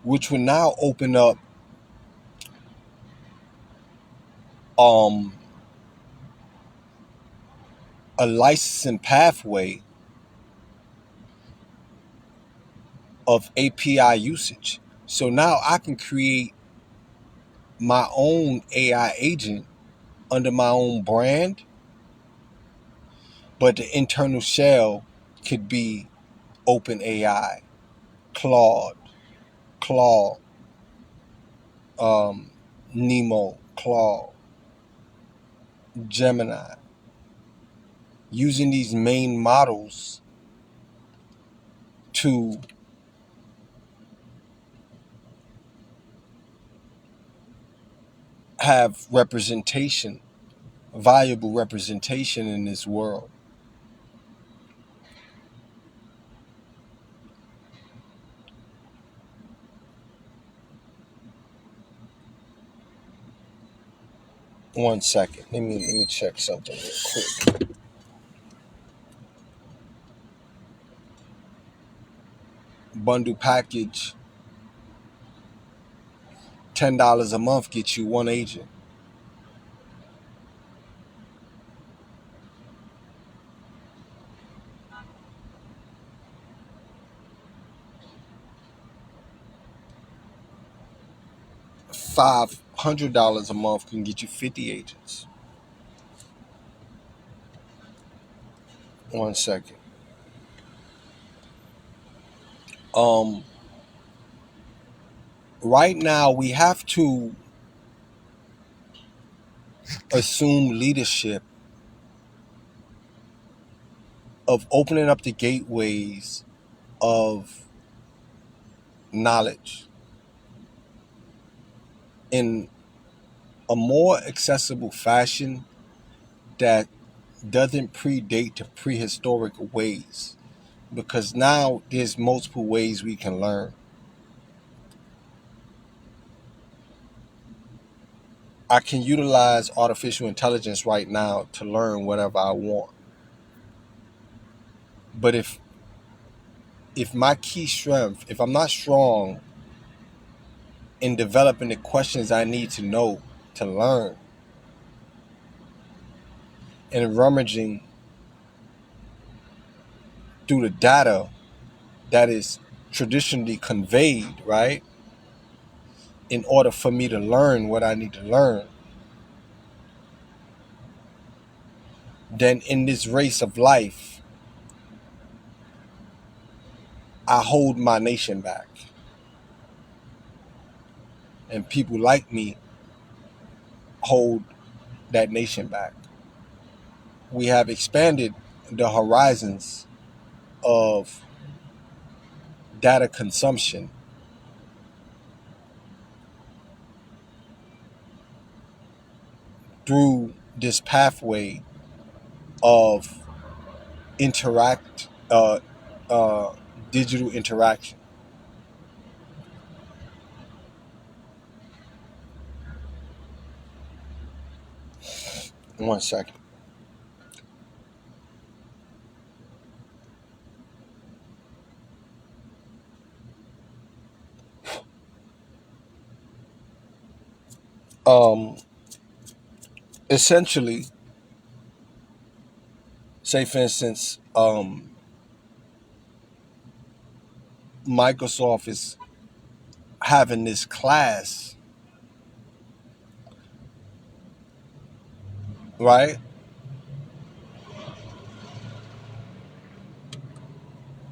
which will now open up um, a licensing pathway of API usage. So now I can create my own AI agent under my own brand, but the internal shell could be OpenAI, Claude, Claude, Nemo, Claude, Gemini, using these main models to have representation, valuable representation in this world. One second. Let me check something real quick. Bundle package, $10 a month gets you one agent. $500 a month can get you 50 agents. One second. Um, right now we have to assume leadership of opening up the gateways of knowledge in a more accessible fashion that doesn't predate to prehistoric ways, because now there's multiple ways we can learn. I can utilize artificial intelligence right now to learn whatever I want. But if my key strength, if I'm not strong in developing the questions I need to know to learn and rummaging through the data that is traditionally conveyed, right? In order for me to learn what I need to learn, then in this race of life, I hold my nation back. And people like me hold that nation back. We have expanded the horizons of data consumption through this pathway of interact uh, digital interaction. One second. Um, essentially, say for instance, Microsoft is having this class, right?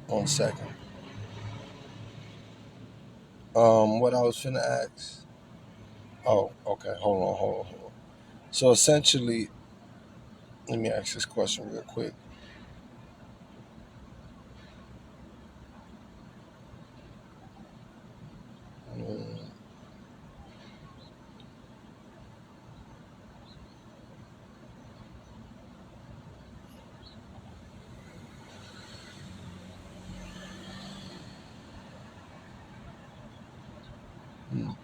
One second. What I was finna ask. Oh, okay. Hold on. So essentially, let me ask this question real quick. Mm, mm.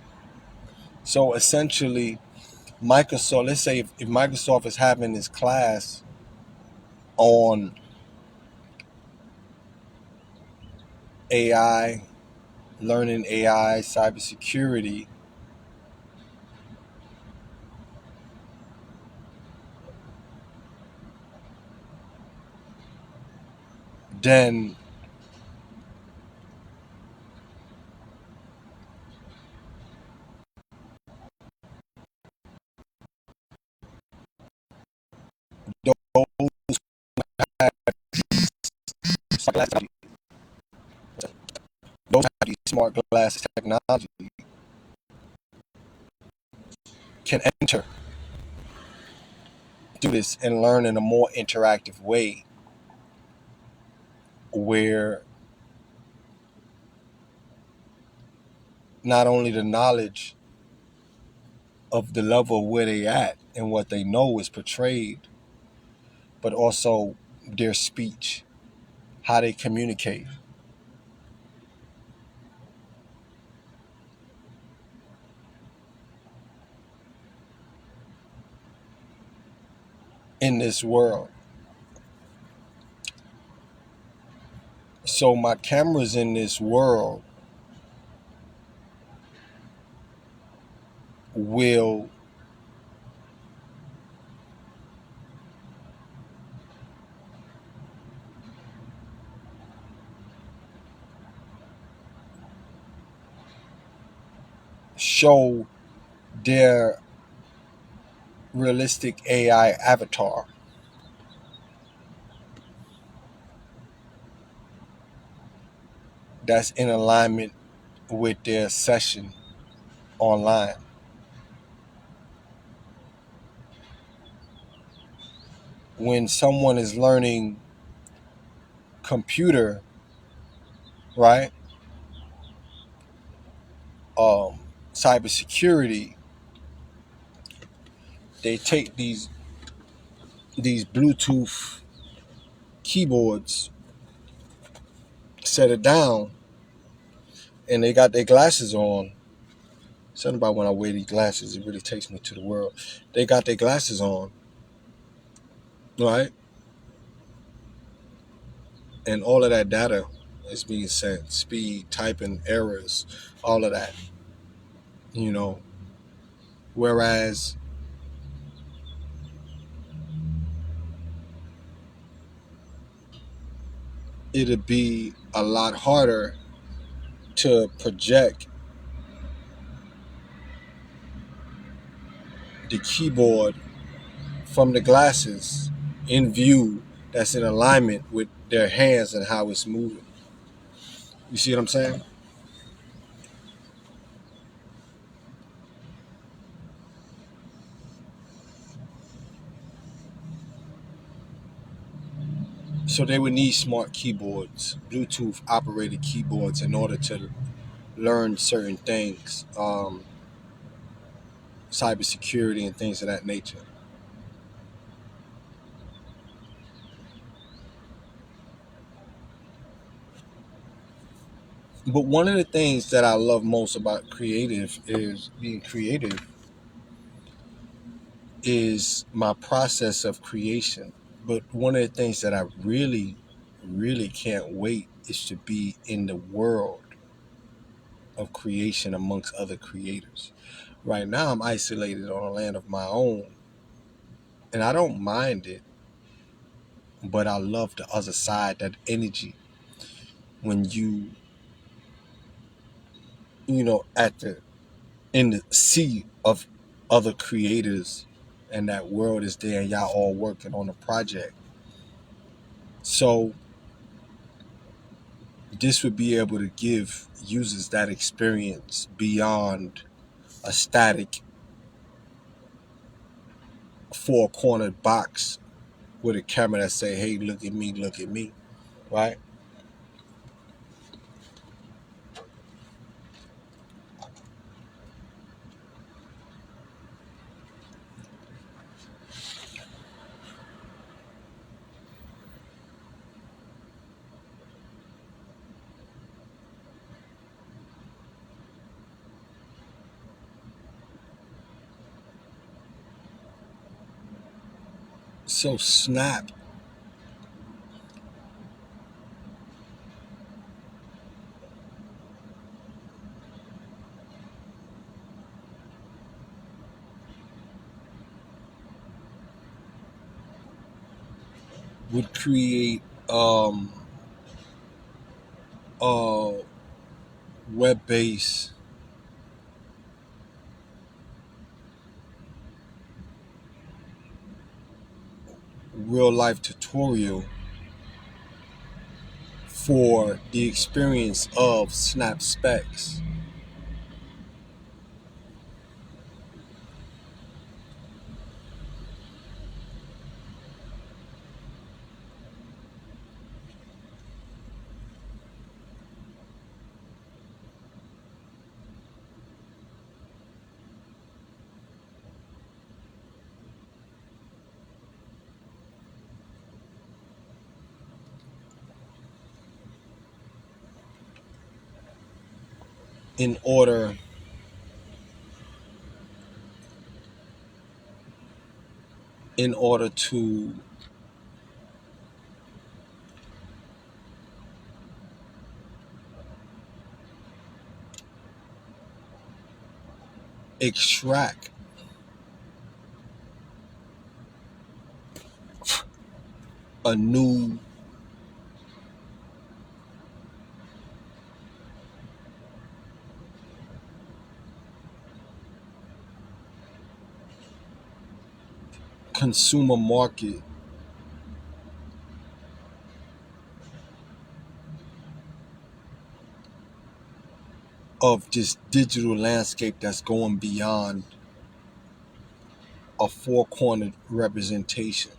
So essentially, Microsoft, let's say if Microsoft is having this class on AI learning AI, cybersecurity, then those smart those have these smart glasses technology can enter do this and learn in a more interactive way where not only the knowledge of the level where they at and what they know is portrayed, but also their speech, how they communicate in this world. So my cameras in this world will show their realistic AI avatar that's in alignment with their session online. When someone is learning computer, right, um, cybersecurity, they take these Bluetooth keyboards, set it down, and they got their glasses on. Something about when I wear these glasses, it really takes me to the world. They got their glasses on, right, and all of that data is being sent, speed, typing, errors, all of that, you know. Whereas it'd be a lot harder to project the keyboard from the glasses in view that's in alignment with their hands and how it's moving. You see what I'm saying? So they would need smart keyboards, Bluetooth operated keyboards, in order to learn certain things, cybersecurity and things of that nature. But one of the things that I love most about creative is being creative is my process of creation. But one of the things that I really, really can't wait is to be in the world of creation amongst other creators. Right now, I'm isolated on a land of my own, and I don't mind it, but I love the other side, that energy when at the in the sea of other creators, and that world is there, and y'all all working on a project. So this would be able to give users that experience beyond a static four cornered box with a camera that say, hey, look at me, right? So Snap, would create a web-based real-life tutorial for the experience of Snap Specs. in order in order to extract a new consumer market of this digital landscape that's going beyond a four-cornered representation.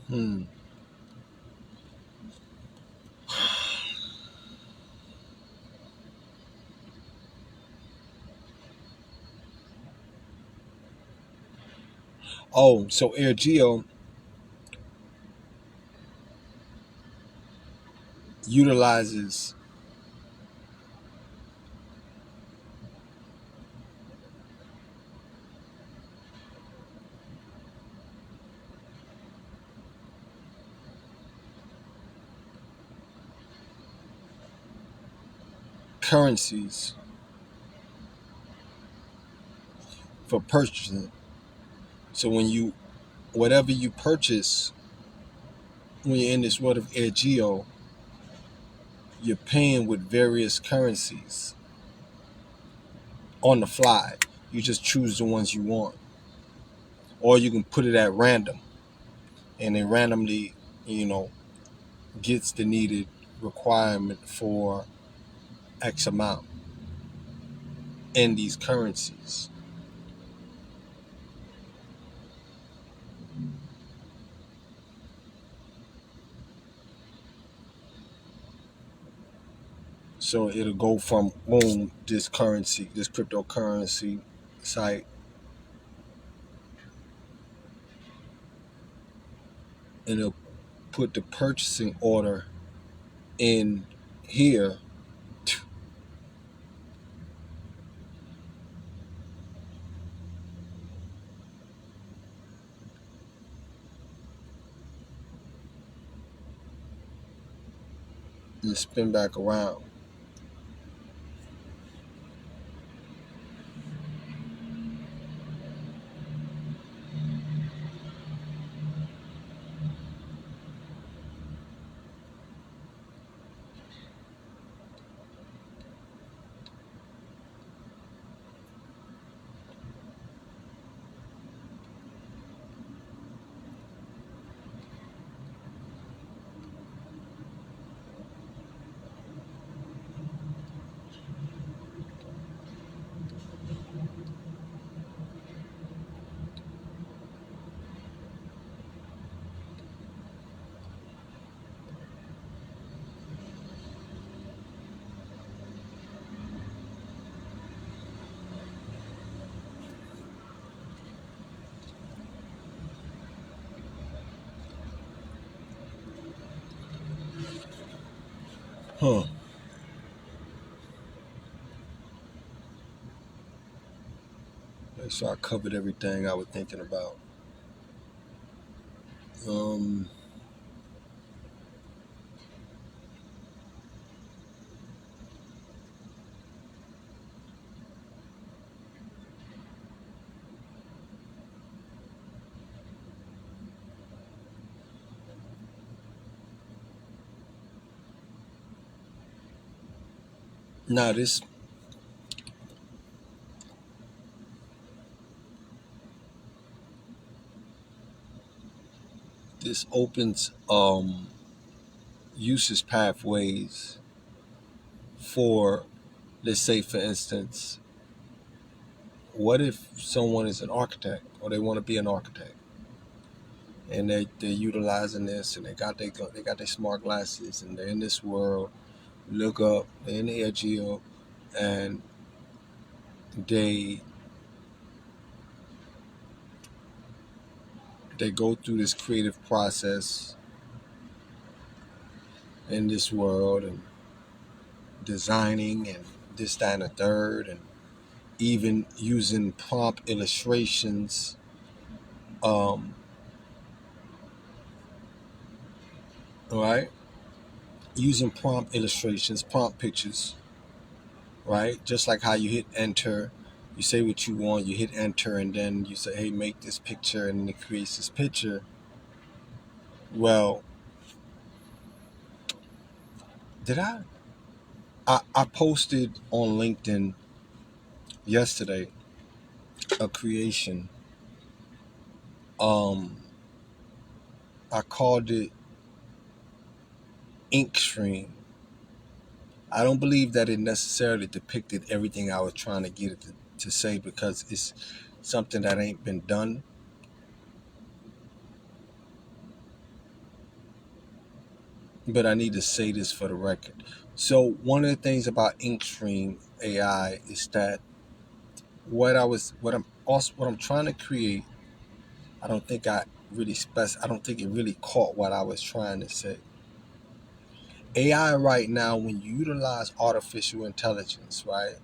Hmm. Oh, so AirGeo utilizes currencies for purchasing. So when you whatever you purchase when you're in this world of AirGeo, you're paying with various currencies on the fly. You just choose the ones you want, or you can put it at random, and it randomly, you know, gets the needed requirement for X amount in these currencies. So it'll go from boom, this currency, this cryptocurrency site, and it'll put the purchasing order in here. And spin back around. Huh. So I covered everything I was thinking about. Um, now this opens usage pathways for, let's say, for instance, what if someone is an architect or they want to be an architect and they're utilizing this and they got their smart glasses and they're in this world, look up, they're in the air geo, and they they go through this creative process in this world and designing and this, that, and a third, and even using prompt illustrations, um, right? Using prompt illustrations, prompt pictures, right? Just like how you hit enter, you say what you want, you hit enter, and then you say, hey, make this picture, and it creates this picture. Well, did I posted on LinkedIn yesterday a creation. Um, I called it Ink Stream. I don't believe that it necessarily depicted everything I was trying to get it to say, because it's something that ain't been done. But I need to say this for the record. So one of the things about Inkstream AI is that what I'm trying to create, I don't think I don't think it really caught what I was trying to say. AI right now, when you utilize artificial intelligence, right?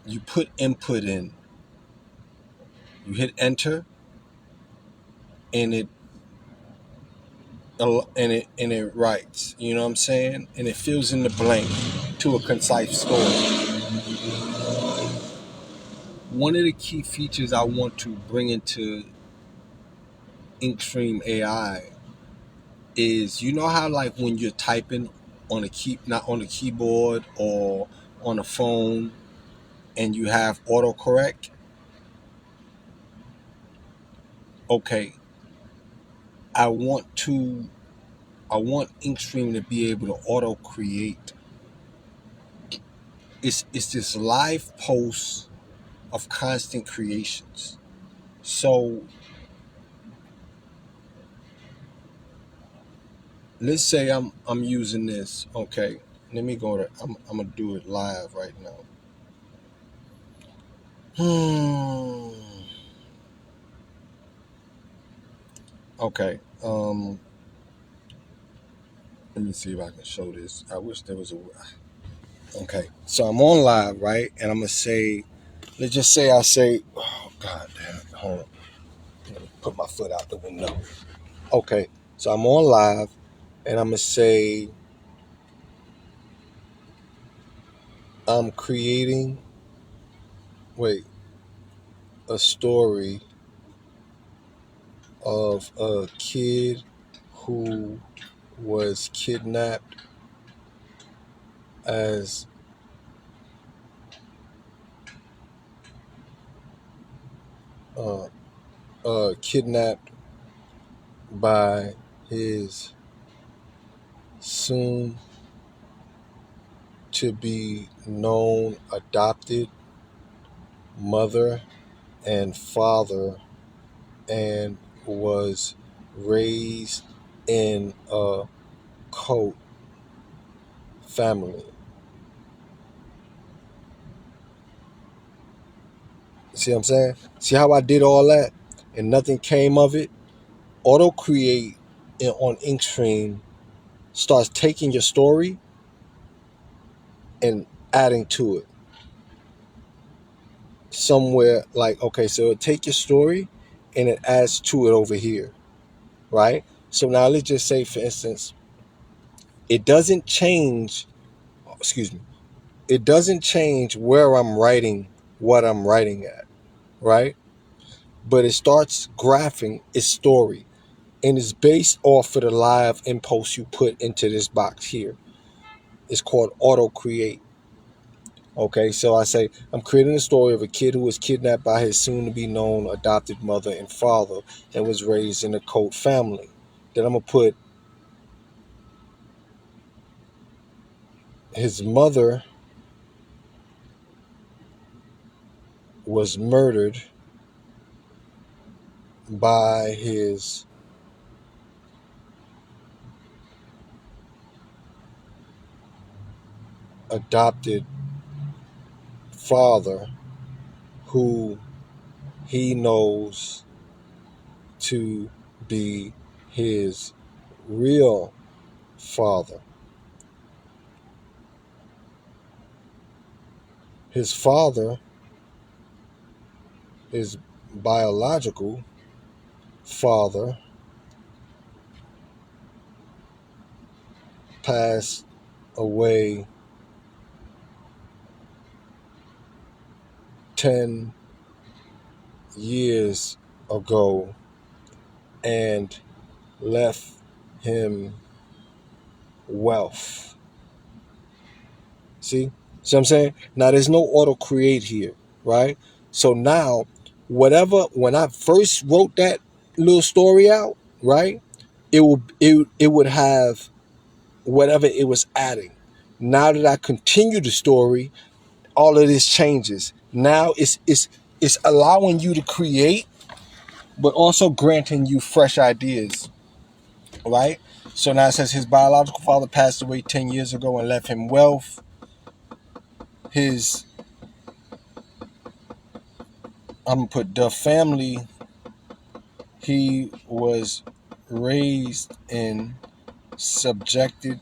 You put input in, you hit enter, and it writes. You know what I'm saying? And it fills in the blank to a concise story. One of the key features I want to bring into Inkstream AI is, you know how, like, when you're typing on a not on a keyboard or on a phone, and you have autocorrect. Okay, I want to I want Inkstream to be able to auto create. It's this live post of constant creations. So let's say I'm using this. Okay, let me go to. I'm gonna do it live right now. Okay. Let me see if I can show this. I wish there was a. Okay, so I'm on live, right? And I'm gonna say, let's just say I say, oh God damn it, hold on. Let me put my foot out the window. Okay, so I'm on live, and I'm gonna say I'm creating. Wait, a story of a kid who was kidnapped as uh, kidnapped by his soon to be known adopted mother and father, and was raised in a cult family. See what I'm saying? See how I did all that and nothing came of it? Auto create on Inkstream starts taking your story and adding to it somewhere. Like, okay, so it'll take your story and it adds to it over here, right? So now let's just say, for instance, it doesn't change, excuse me, it doesn't change where I'm writing what I'm writing at, right? But it starts graphing its story and it's based off of the live impulse you put into this box here. It's called auto create. Okay, so I say I'm creating a story of a kid who was kidnapped by his soon to be known adopted mother and father and was raised in a cult family. Then I'm gonna put his mother was murdered by his adopted father, who he knows to be his real father. His father, his biological father, passed away 10 years ago and left him wealth. See? See what I'm saying? Now there's no auto create here, right? So now, whatever, when I first wrote that little story out, right? It would have whatever it was adding. Now that I continue the story, all of this changes. Now it's allowing you to create, but also granting you fresh ideas, right? So now it says his biological father passed away 10 years ago and left him wealth. His, I'm gonna put the family he was raised in subjected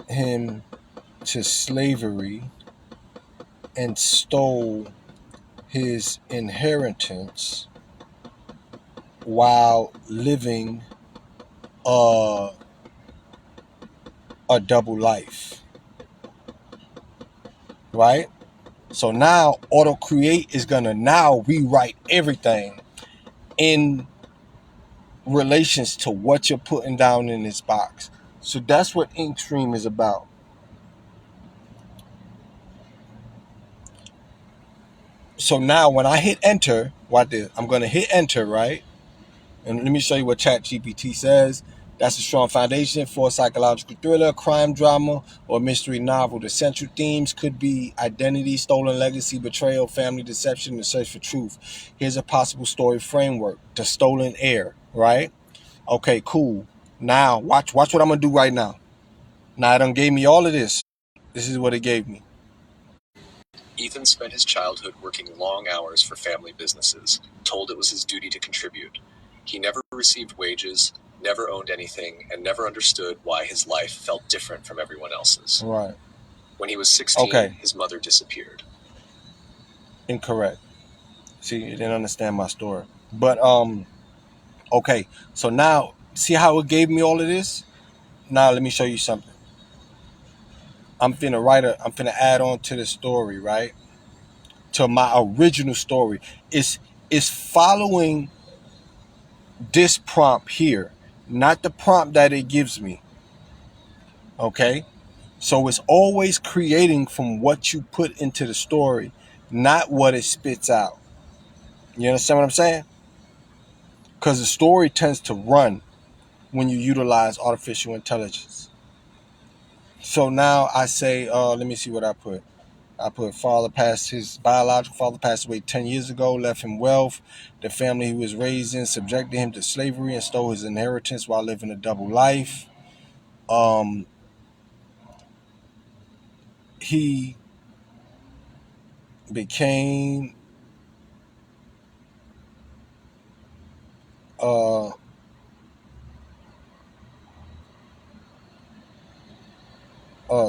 him to slavery and stole his inheritance while living a, a double life, right? So now auto create is gonna now rewrite everything in relations to what you're putting down in this box. So that's what Inkstream is about. So now when I hit enter, I'm gonna hit enter, right? And let me show you what ChatGPT says. That's a strong foundation for a psychological thriller, crime drama, or mystery novel. The central themes could be identity, stolen legacy, betrayal, family deception, and the search for truth. Here's a possible story framework: The Stolen Heir, right? Okay, cool. Now watch what I'm gonna do right now. Now it done gave me all of this. This is what it gave me. Ethan spent his childhood working long hours for family businesses, told it was his duty to contribute. He never received wages, never owned anything, and never understood why his life felt different from everyone else's. Right. When he was 16, okay, his mother disappeared. Incorrect. See, you didn't understand my story. But okay. So now, see how it gave me all of this? Now let me show you something. I'm finna add on to the story, right? To my original story. It's following this prompt here, not the prompt that it gives me. Okay? So it's always creating from what you put into the story, not what it spits out. You understand what I'm saying? Because the story tends to run when you utilize artificial intelligence. So now I say, let me see what I put. I put his biological father passed away 10 years ago, left him wealth. The family he was raised in subjected him to slavery and stole his inheritance while living a double life. He became uh,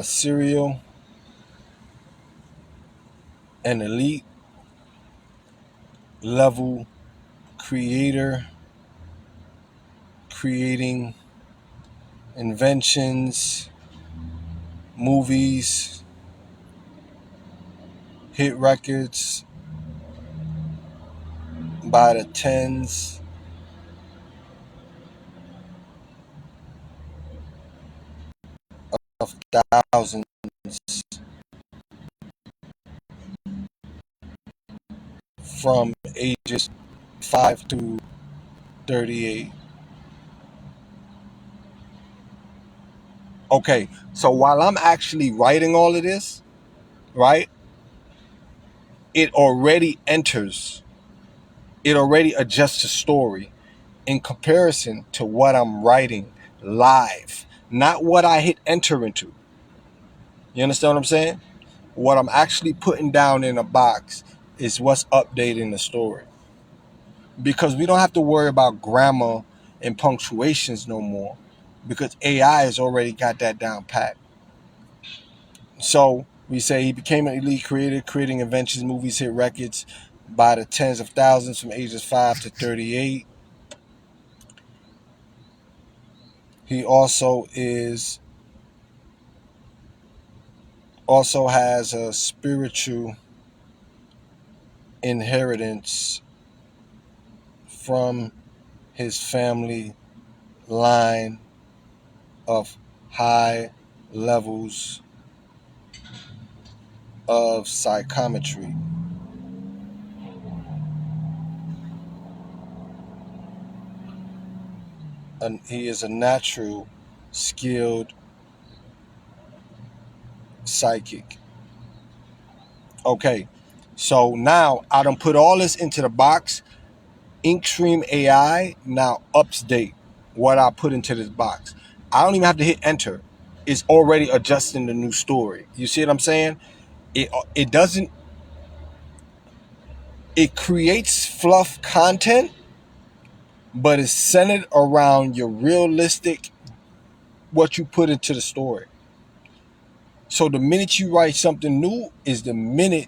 serial and elite level creator, creating inventions, movies, hit records by the tens of thousands from ages 5 to 38. Okay, so while I'm actually writing all of this, right, it already enters, it already adjusts the story in comparison to what I'm writing live, not what I hit enter into. You understand what I'm saying? What I'm actually putting down in a box is what's updating the story. Because we don't have to worry about grammar and punctuations no more, because AI has already got that down pat. So we say he became an elite creator, creating inventions, movies, hit records by the tens of thousands from ages 5 to 38. He also has a spiritual inheritance from his family line of high levels of psychometry. And he is a natural skilled psychic. Okay, so now I done put all this into the box. Inkstream AI now update what I put into this box. I don't even have to hit enter. It's already adjusting the new story. You see what I'm saying? It doesn't. It creates fluff content, but it's centered around your realistic what you put into the story. So the minute you write something new is the minute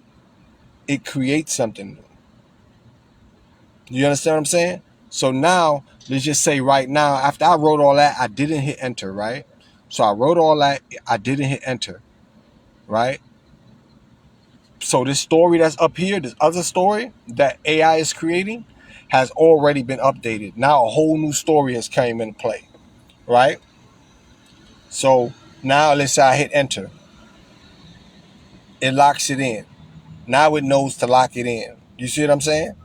it creates something new. You understand what I'm saying? So now, let's just say right now, after I wrote all that, I didn't hit enter, right? So I wrote all that, I didn't hit enter, right? So this story that's up here, this other story that AI is creating, has already been updated. Now a whole new story has came into play, right? So now let's say I hit enter. It locks it in. Now it knows to lock it in. You see what I'm saying?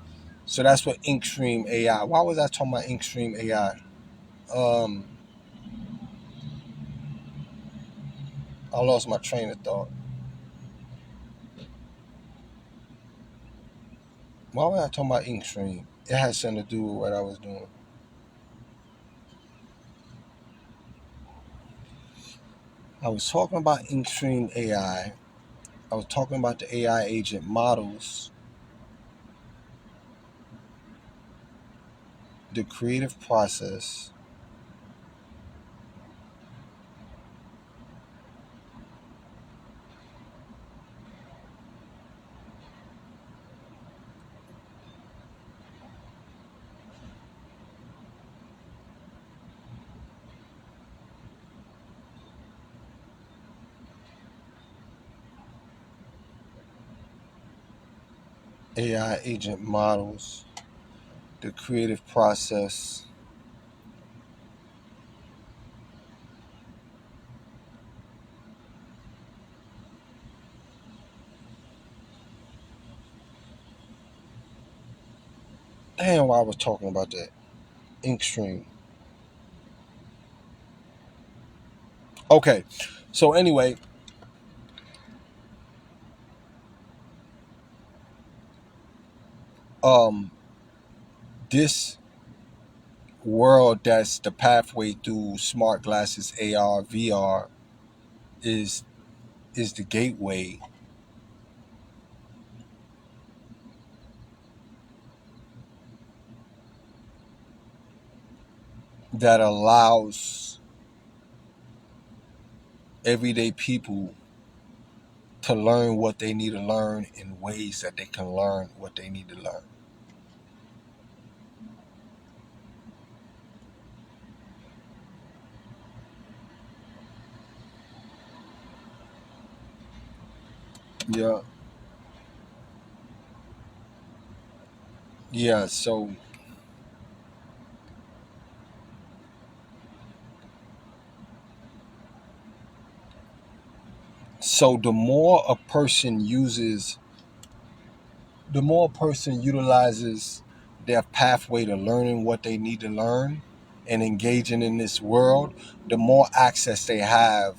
So that's what Inkstream AI. Why was I talking about Inkstream AI? Um, I lost my train of thought. Why was I talking about Inkstream? It has something to do with what I was doing. I was talking about Inkstream AI. I was talking about the AI agent models, the creative process, AI agent models, the creative process. Damn, why I was talking about that. Inkstream. Okay, so anyway, um, this world that's the pathway through smart glasses, AR, VR, is is the gateway that allows everyday people to learn what they need to learn in ways that they can learn what they need to learn. Yeah, yeah. So the more a person utilizes their pathway to learning what they need to learn and engaging in this world, the more access they have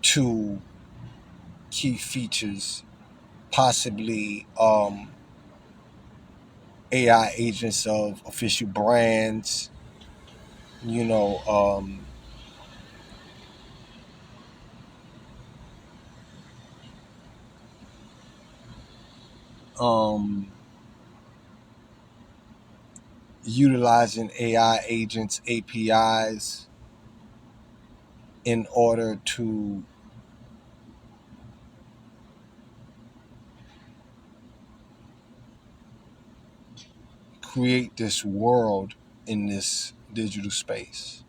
to key features, possibly AI agents of official brands, you know, um, utilizing AI agents, APIs in order to create this world in this digital space.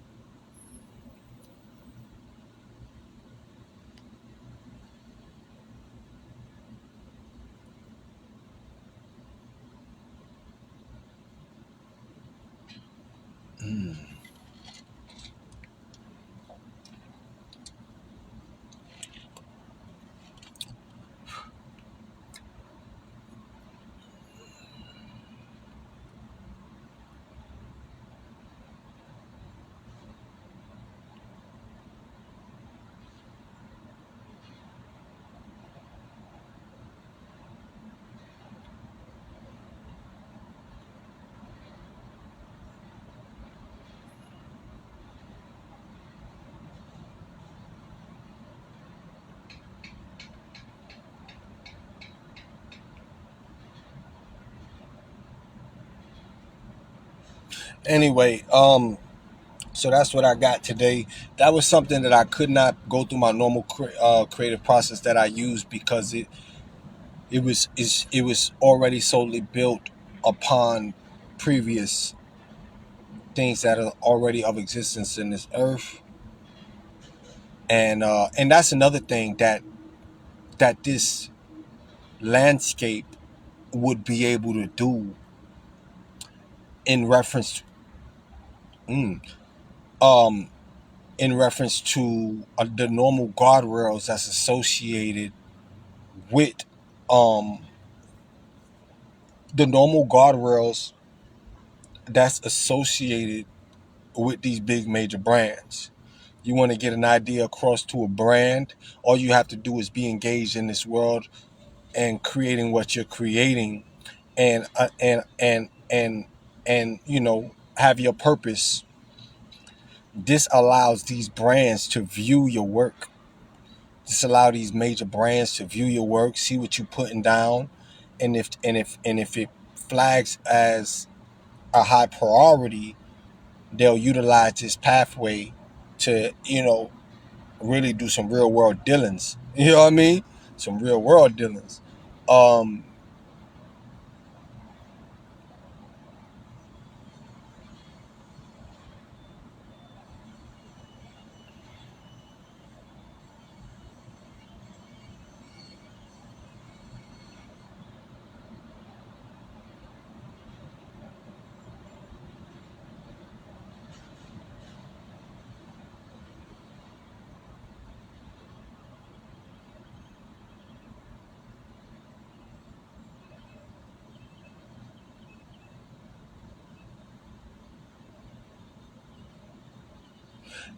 Mm. Anyway, so that's what I got today. That was something that I could not go through my normal creative process that I used because it was already solely built upon previous things that are already of existence in this earth, and that's another thing that this landscape would be able to do in reference mm, um in reference to the normal guardrails that's associated with um the normal guardrails that's associated with these big major brands. You want to get an idea across to a brand, all you have to do is be engaged in this world and creating what you're creating, and you know, have your purpose. This allows these brands to view your work. This allow these major brands to view your work, see what you're putting down, and if it flags as a high priority, they'll utilize this pathway to, you know, really do some real world dealings. You know what I mean? Some real world dealings. Um,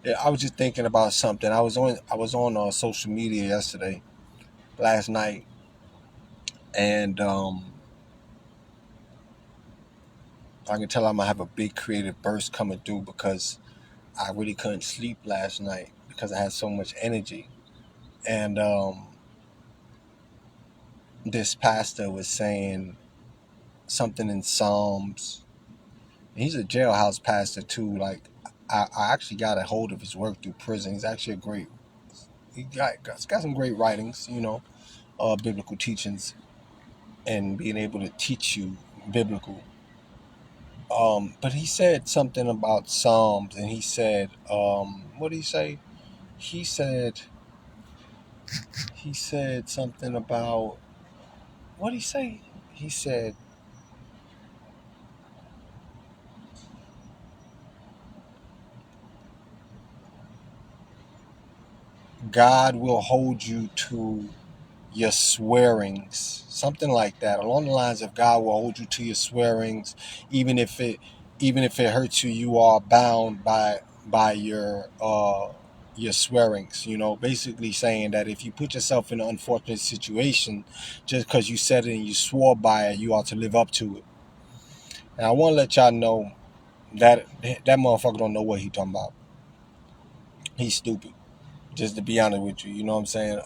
yeah, I was just thinking about something. I was on social media yesterday, last night, and I can tell I'm gonna have a big creative burst coming through because I really couldn't sleep last night because I had so much energy. And this pastor was saying something in Psalms. He's a jailhouse pastor too. Like I actually got a hold of his work through prison. He's actually a great. He's got some great writings, biblical teachings and being able to teach you biblical. But he said something about Psalms, and he said, what did he say? He said something about, what did he say? He said, God will hold you to your swearings, something like that, along the lines of God will hold you to your swearings, even if it hurts you. You are bound by your swearings. Basically saying that if you put yourself in an unfortunate situation, just because you said it and you swore by it, you ought to live up to it. And I want to let y'all know that that motherfucker don't know what he talking about. He's stupid. Just to be honest with you, you know what I'm saying.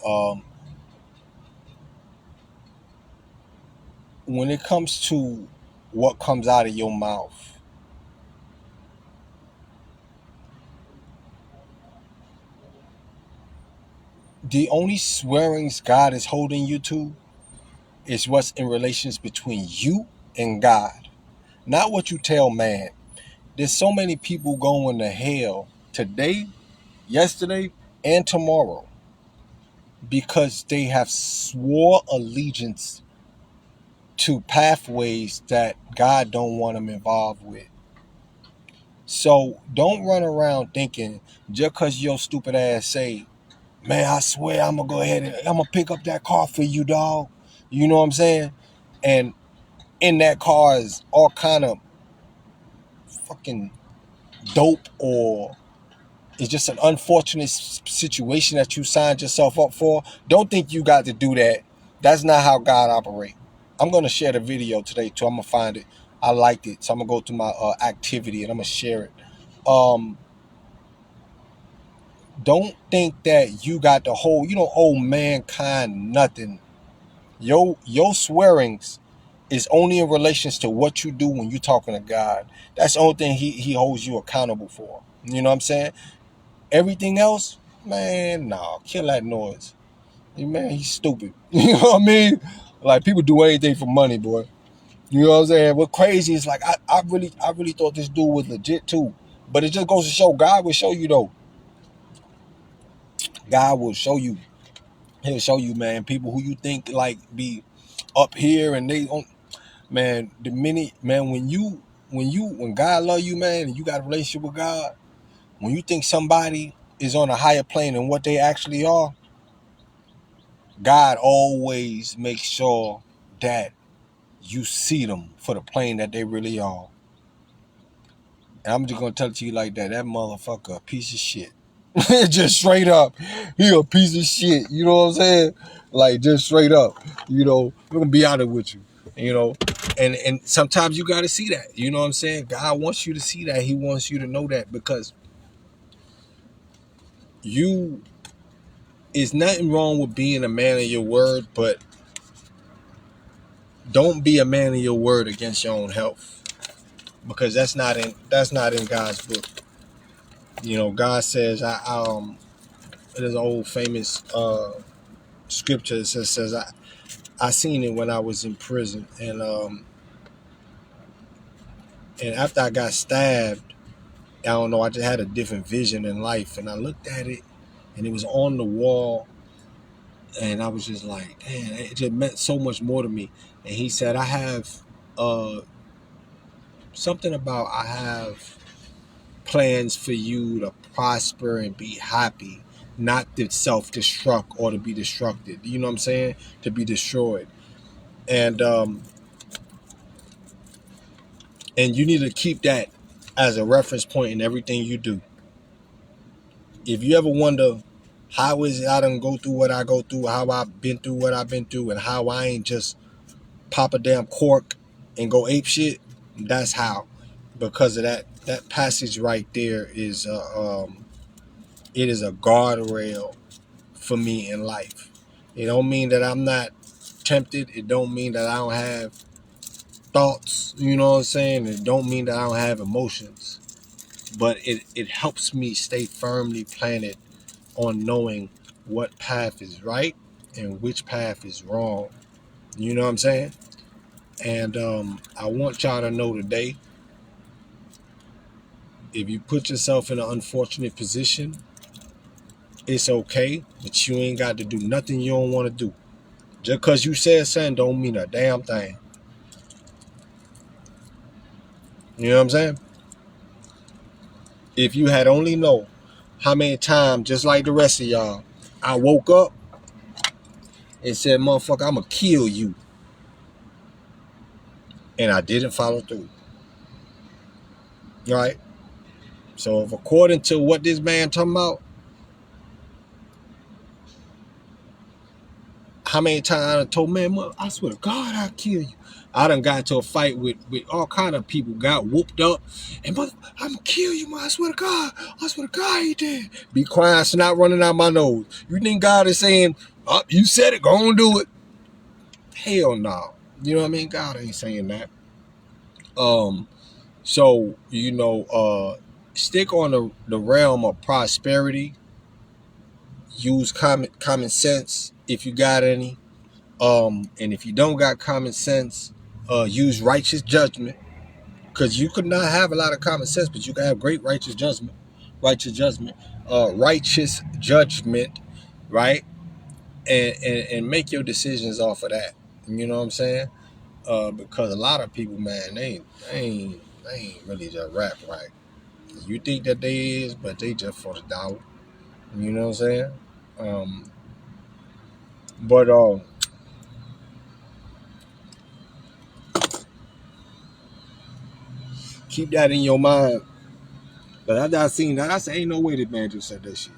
When it comes to what comes out of your mouth, the only swearings God is holding you to is what's in relations between you and God, not what you tell man. There's so many people going to hell today, yesterday, and tomorrow because they have swore allegiance to pathways that God don't want them involved with. So don't run around thinking just because your stupid ass say, man, I swear I'm gonna go ahead and I'm gonna pick up that car for you, dog. You know what I'm saying? And in that car is all kind of fucking dope, or it's just an unfortunate situation that you signed yourself up for. Don't think you got to do that. That's not how God operates. I'm gonna share the video today too. I'm gonna find it. I liked it, so I'm gonna go to my activity and I'm gonna share it. Um, don't think that you got the whole, owe mankind nothing. Your swearings is only in relations to what you do when you're talking to God. That's the only thing he holds you accountable for. You know what I'm saying? Everything else, man, nah, kill that noise. Man, he's stupid. You know what I mean? Like, people do anything for money, boy. You know what I'm saying? What crazy is, like, I really thought this dude was legit too. But it just goes to show, God will show you though. God will show you. He'll show you, man. People who you think like be up here and they don't. Man, the minute, man, when God love you, man, and you got a relationship with God, when you think somebody is on a higher plane than what they actually are, God always makes sure that you see them for the plane that they really are. And I'm just gonna tell it to you like that. That motherfucker a piece of shit. Just straight up. He a piece of shit. You know what I'm saying? Like, just straight up. I'm gonna be honest with you. You know, and sometimes you gotta see that. You know what I'm saying? God wants you to see that. He wants you to know that, because you is nothing wrong with being a man of your word, but don't be a man of your word against your own health. Because that's not in God's book. God says, there's an old famous scripture that says, I seen it when I was in prison, and after I got stabbed, I don't know, I just had a different vision in life, and I looked at it, and it was on the wall, and I was just like, damn, it just meant so much more to me. And he said, I have something about, I have plans for you to prosper and be happy, not to self-destruct or to be destructed. You know what I'm saying? To be destroyed. And you need to keep that as a reference point in everything you do. If you ever wonder how is it I done go through what I go through, how I've been through what I've been through, and how I ain't just pop a damn cork and go ape shit, that's how. Because of that passage right there is it is a guardrail for me in life. It don't mean that I'm not tempted. It don't mean that I don't have thoughts. You know what I'm saying? It don't mean that I don't have emotions. But it helps me stay firmly planted on knowing what path is right and which path is wrong. You know what I'm saying? And I want y'all to know today, if you put yourself in an unfortunate position, it's okay, but you ain't got to do nothing you don't want to do. Just because you said something don't mean a damn thing. You know what I'm saying? If you had only know how many times, just like the rest of y'all, I woke up and said, motherfucker, I'm going to kill you. And I didn't follow through. Right? So if according to what this man talking about, how many times I told man, I swear to God, I'll kill you. I done got into a fight with all kind of people, got whooped up, and mother, I'm gonna kill you, man. I swear to God, he did. Be quiet, snot running out my nose. You think God is saying, oh, you said it, go on do it? Hell no. You know what I mean? God ain't saying that. So, stick on the realm of prosperity. Use common sense if you got any. And if you don't got common sense, use righteous judgment. Because you could not have a lot of common sense, but you can have great righteous judgment. Righteous judgment, right? And make your decisions off of that. You know what I'm saying? Because a lot of people, man, they ain't really just rap right. You think that they is, but they just for the dollar. You know what I'm saying? But keep that in your mind. But I seen that. I said, ain't no way this man just said that shit.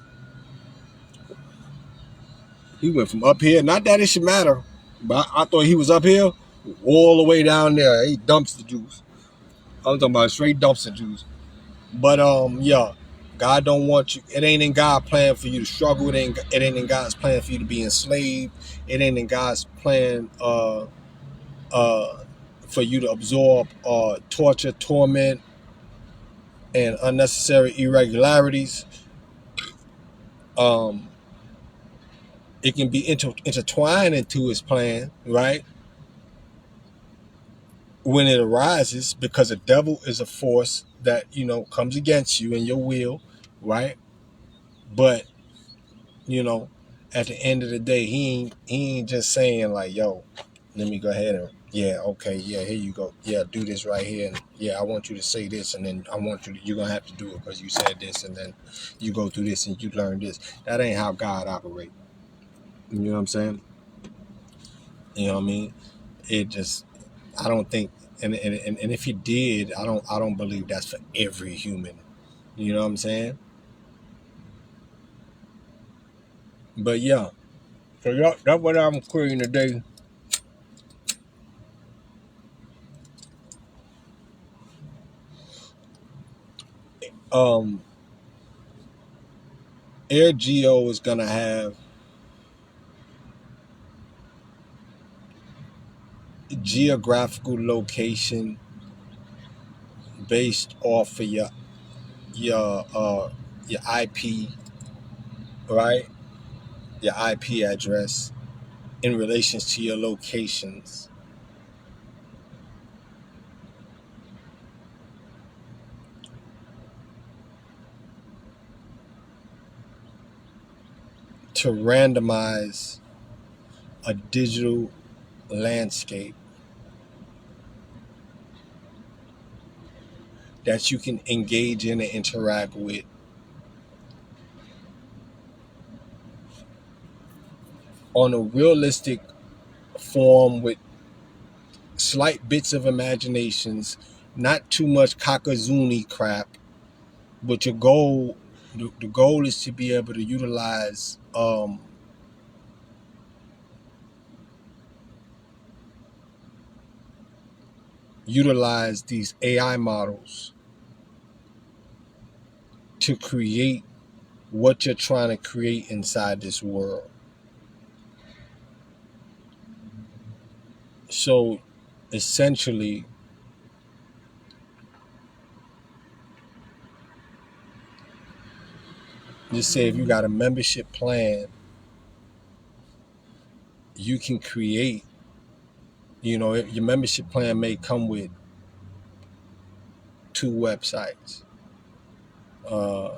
He went from up here. Not that it should matter, but I thought he was up here, all the way down there. He dumpster juice. I'm talking about straight dumpster juice. But yeah, God don't want you. It ain't in God's plan for you to struggle. It ain't in God's plan for you to be enslaved. It ain't in God's plan for you to absorb torture, torment, and unnecessary irregularities. Um, it can be intertwined into His plan, right? When it arises, because the devil is a force that comes against you and your will, right? But at the end of the day, he ain't just saying like, yo, let me go ahead and okay, here you go, do this right here, and I want you to say this, and then I want you're gonna have to do it because you said this, and then you go through this and you learn this. That ain't how God operates. You know what I'm saying? You know what I mean? It just, I don't think, and if he did, I don't believe that's for every human. You know what I'm saying? But yeah, so that's what I'm querying today. AirGeo is gonna have geographical location based off of your IP, right? Your IP address in relation to your locations. To randomize a digital landscape that you can engage in and interact with on a realistic form with slight bits of imaginations, not too much Kakazuni crap, but your goal, the goal is to be able to utilize these AI models to create what you're trying to create inside this world. So essentially, just say if you got a membership plan you can create, your membership plan may come with 2 websites, uh,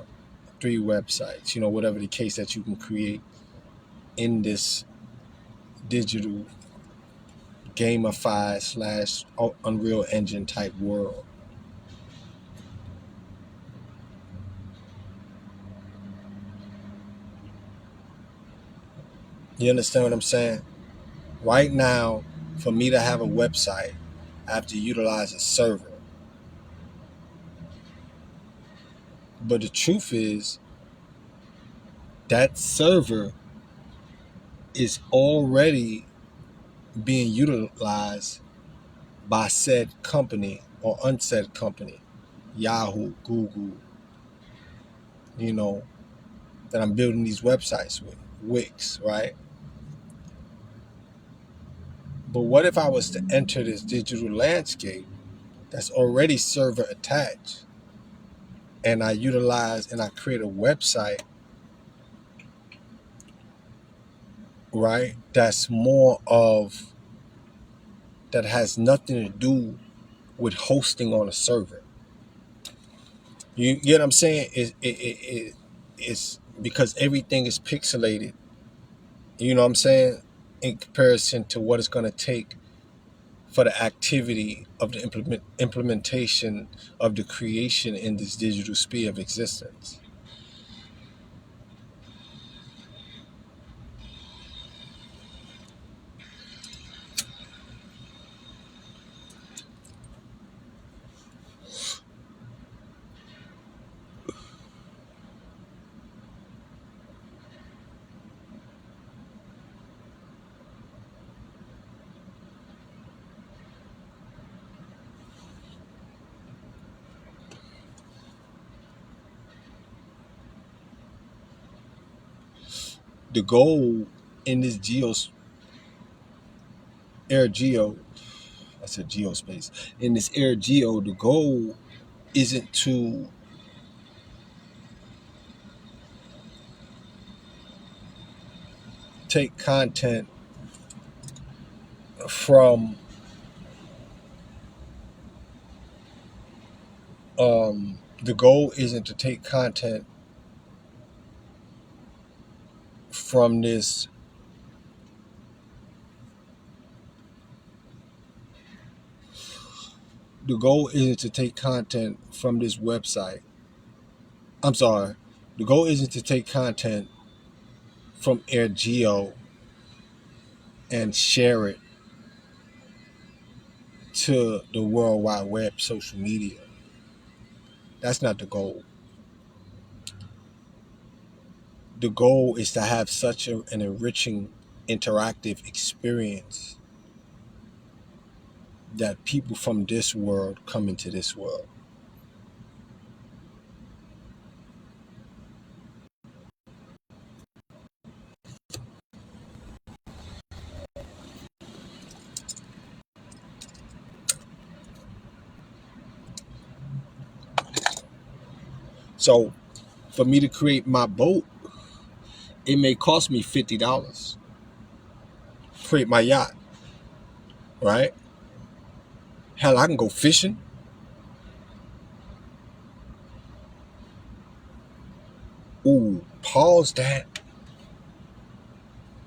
3 websites, whatever the case, that you can create in this digital gamified slash Unreal Engine type world. You understand what I'm saying? Right now, for me to have a website, I have to utilize a server. But the truth is, that server is already being utilized by said company or unsaid company, Yahoo, Google, you know, that I'm building these websites with, Wix, right? But what if I was to enter this digital landscape that's already server attached, and I utilize and I create a website, right? That has nothing to do with hosting on a server. You get what I'm saying? It's because everything is pixelated. You know what I'm saying? In comparison to what it's going to take for the activity of the implementation of the creation in this digital sphere of existence. The goal in this air geo, I said geospace, in this air geo, the goal isn't to take content from the goal isn't to take content from this the goal isn't to take content from this website. I'm sorry. The goal isn't to take content from AirGeo and share it to the World Wide Web social media. That's not the goal. The goal is to have such an enriching, interactive experience that people from this world come into this world. So for me to create my boat, it may cost me $50. Create my yacht, right? Hell, I can go fishing. Ooh, pause that.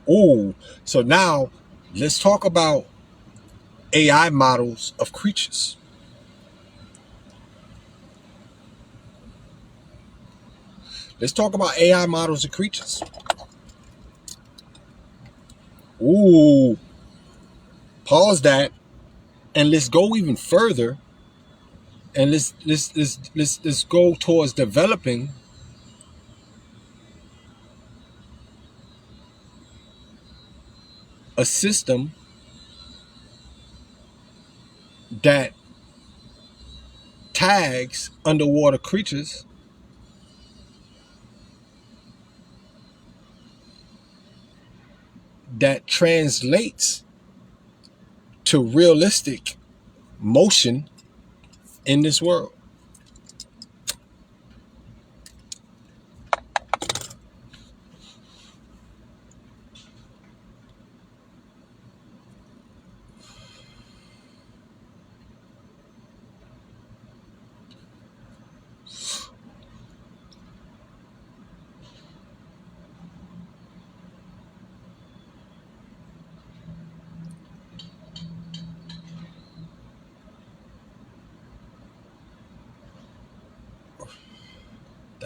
Ooh, so now let's talk about AI models of creatures. Let's talk about AI models of creatures. Ooh, pause that, and let's go even further, and let's go towards developing a system that tags underwater creatures, that translates to realistic motion in this world.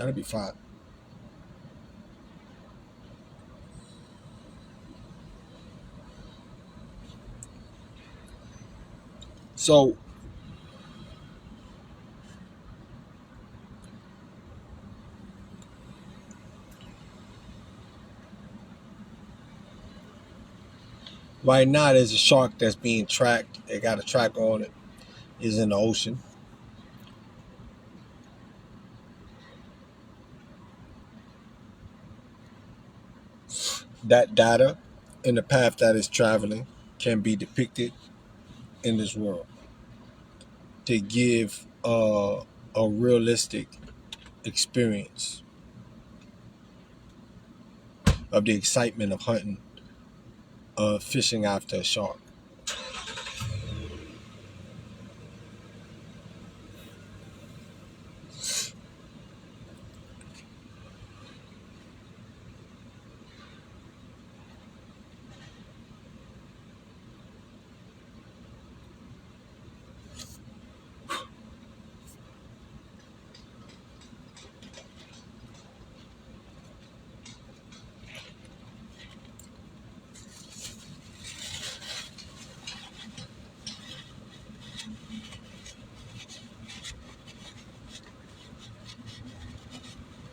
That'll be fine. So right now, there's a shark that's being tracked. They got a track on it. Is in the ocean. That data and the path that it's traveling can be depicted in this world to give a realistic experience of the excitement of hunting, of fishing after a shark.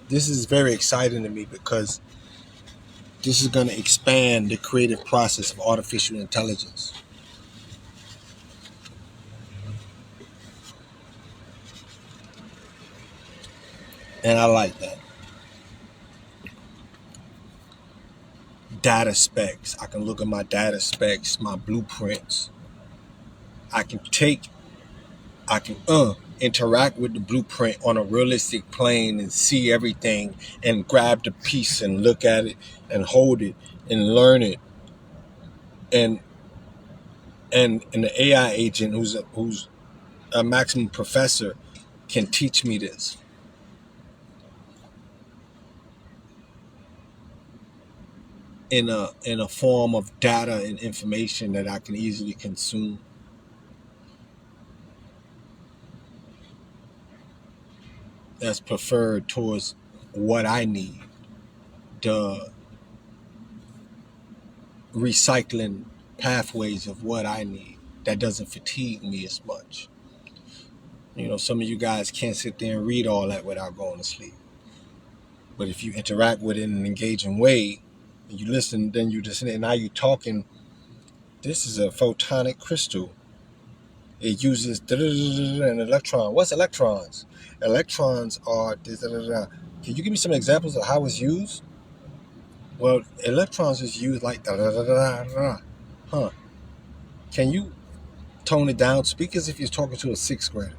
This is very exciting to me because this is going to expand the creative process of artificial intelligence. And I like that. Data specs. I can look at my data specs, my blueprints. I can take, I can interact with the blueprint on a realistic plane and see everything and grab the piece and look at it and hold it and learn it. And and the AI agent who's a maximum professor can teach me this in a form of data and information that I can easily consume. That's preferred towards what I need. The recycling pathways of what I need that doesn't fatigue me as much. You know, some of you guys can't sit there and read all that without going to sleep. But if you interact with it in an engaging way, and you listen, then you listen, and now you're talking. This is a photonic crystal. It uses an electron. What's electrons? Electrons are. Can you give me some examples of how it's used? Well, electrons is used like Huh? Can you tone it down? Speak as if you're talking to a sixth grader.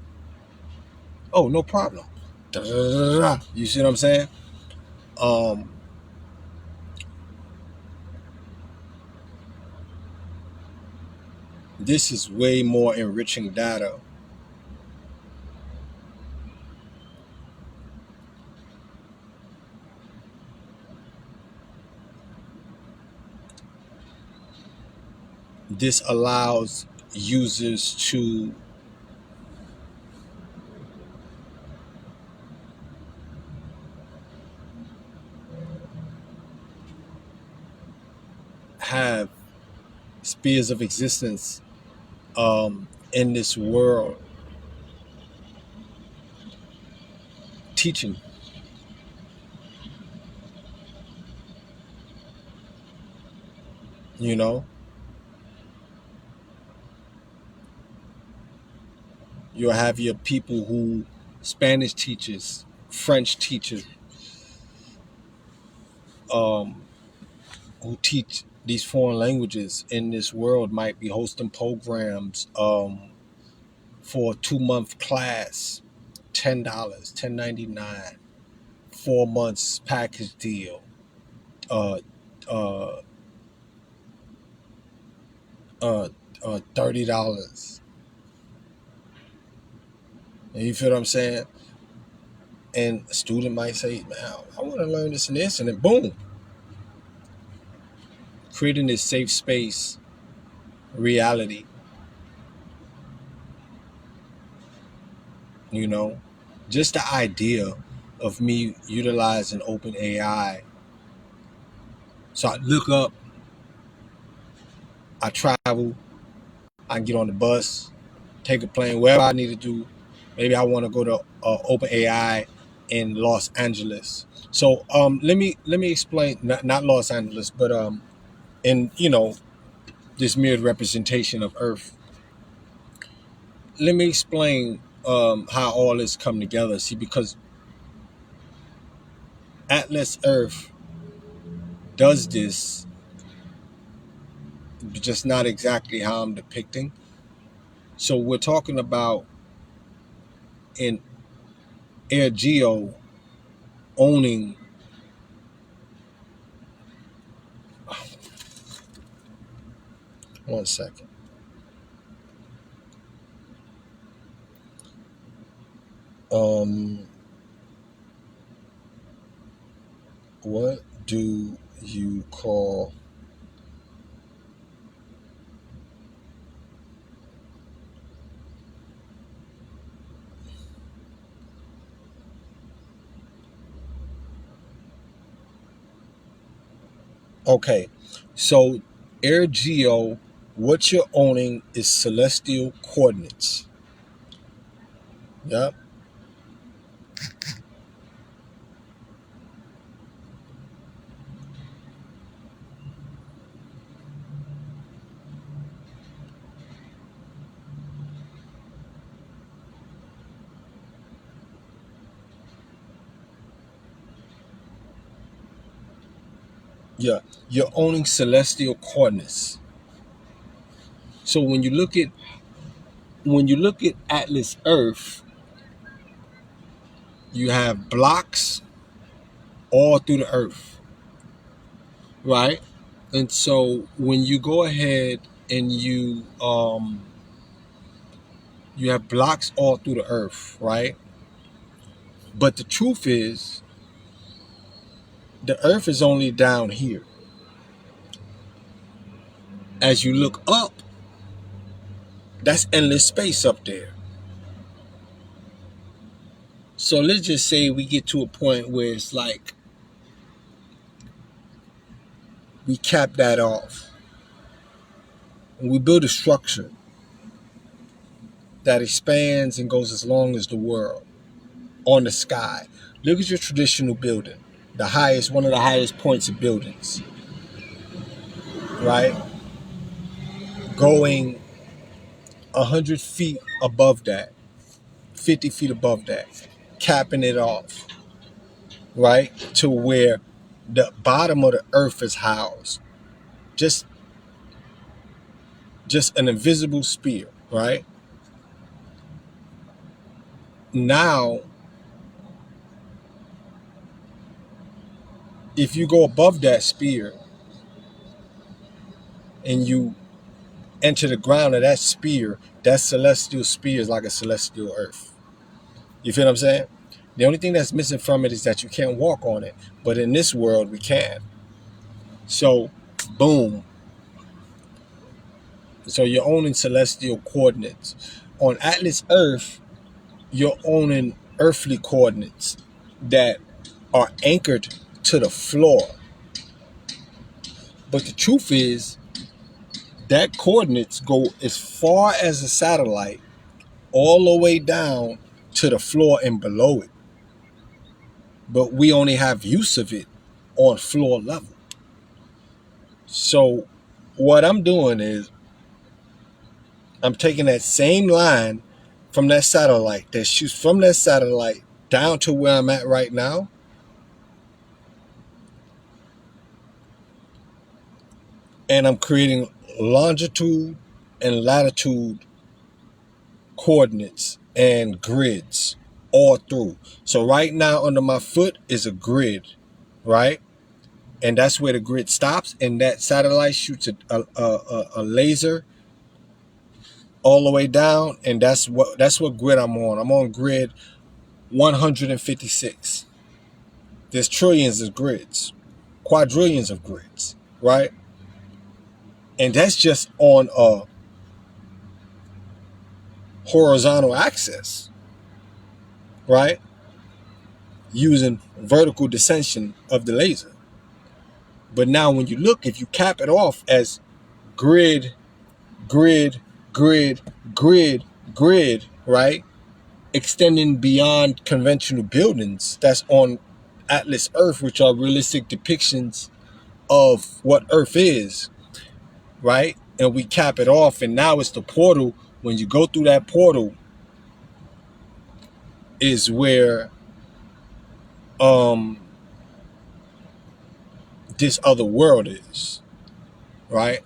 Oh, no problem. You see what I'm saying? Um, this is way more enriching data. This allows users to have spheres of existence in this world teaching. You know, you'll have your people who, Spanish teachers, French teachers, um, who teach these foreign languages in this world might be hosting programs for a 2 month class, $10, 10.99, 4 months package deal, uh, uh, uh, $30. And you feel what I'm saying? And a student might say, "Man, I want to learn this and this," and then boom, creating this safe space reality. You know, just the idea of me utilizing OpenAI. So I look up, I travel, I can get on the bus, take a plane, wherever I need to do. Maybe I want to go to OpenAI in Los Angeles. So let me explain, not Los Angeles, but in this mirrored representation of Earth. Let me explain how all this come together. See, because Atlas Earth does this, just not exactly how I'm depicting. So we're talking about in AirGeo owning. One second. Um, what do you call? Okay, so AirGeo, what you're owning is celestial coordinates. Yep. Yeah, you're owning celestial coordinates. So when you look at Atlas Earth, you have blocks all through the Earth, right? And so when you go ahead and you have blocks all through the Earth, right? But the truth is, the Earth is only down here. As you look up, that's endless space up there. So let's just say we get to a point where it's like we cap that off and we build a structure that expands and goes as long as the world on the sky. Look at your traditional building, one of the highest points of buildings, right? Going 100 feet above that, 50 feet above that, capping it off, right? To where the bottom of the earth is housed. Just an invisible spear, right? Now, if you go above that spear and you enter the ground of that spear, that celestial spear is like a celestial earth. You feel what I'm saying? The only thing that's missing from it is that you can't walk on it. But in this world, we can. So, boom. So you're owning celestial coordinates. On Atlas Earth, you're owning earthly coordinates that are anchored to the floor. But the truth is that coordinates go as far as the satellite, all the way down to the floor and below it. But we only have use of it on floor level. So what I'm doing is I'm taking that same line from that satellite that shoots from that satellite down to where I'm at right now, and I'm creating longitude and latitude coordinates and grids all through. So right now under my foot is a grid, right? And that's where the grid stops, and that satellite shoots a laser all the way down, and that's what grid I'm on. I'm on grid 156. There's trillions of grids, quadrillions of grids, right? And that's just on a horizontal axis, right? using vertical descension of the laser. But now when you look, if you cap it off as grid, grid, grid, grid, grid, right? Extending beyond conventional buildings that's on Atlas Earth, which are realistic depictions of what Earth is, right? And we cap it off, and now it's the portal. When you go through that portal, is where um this other world is, right?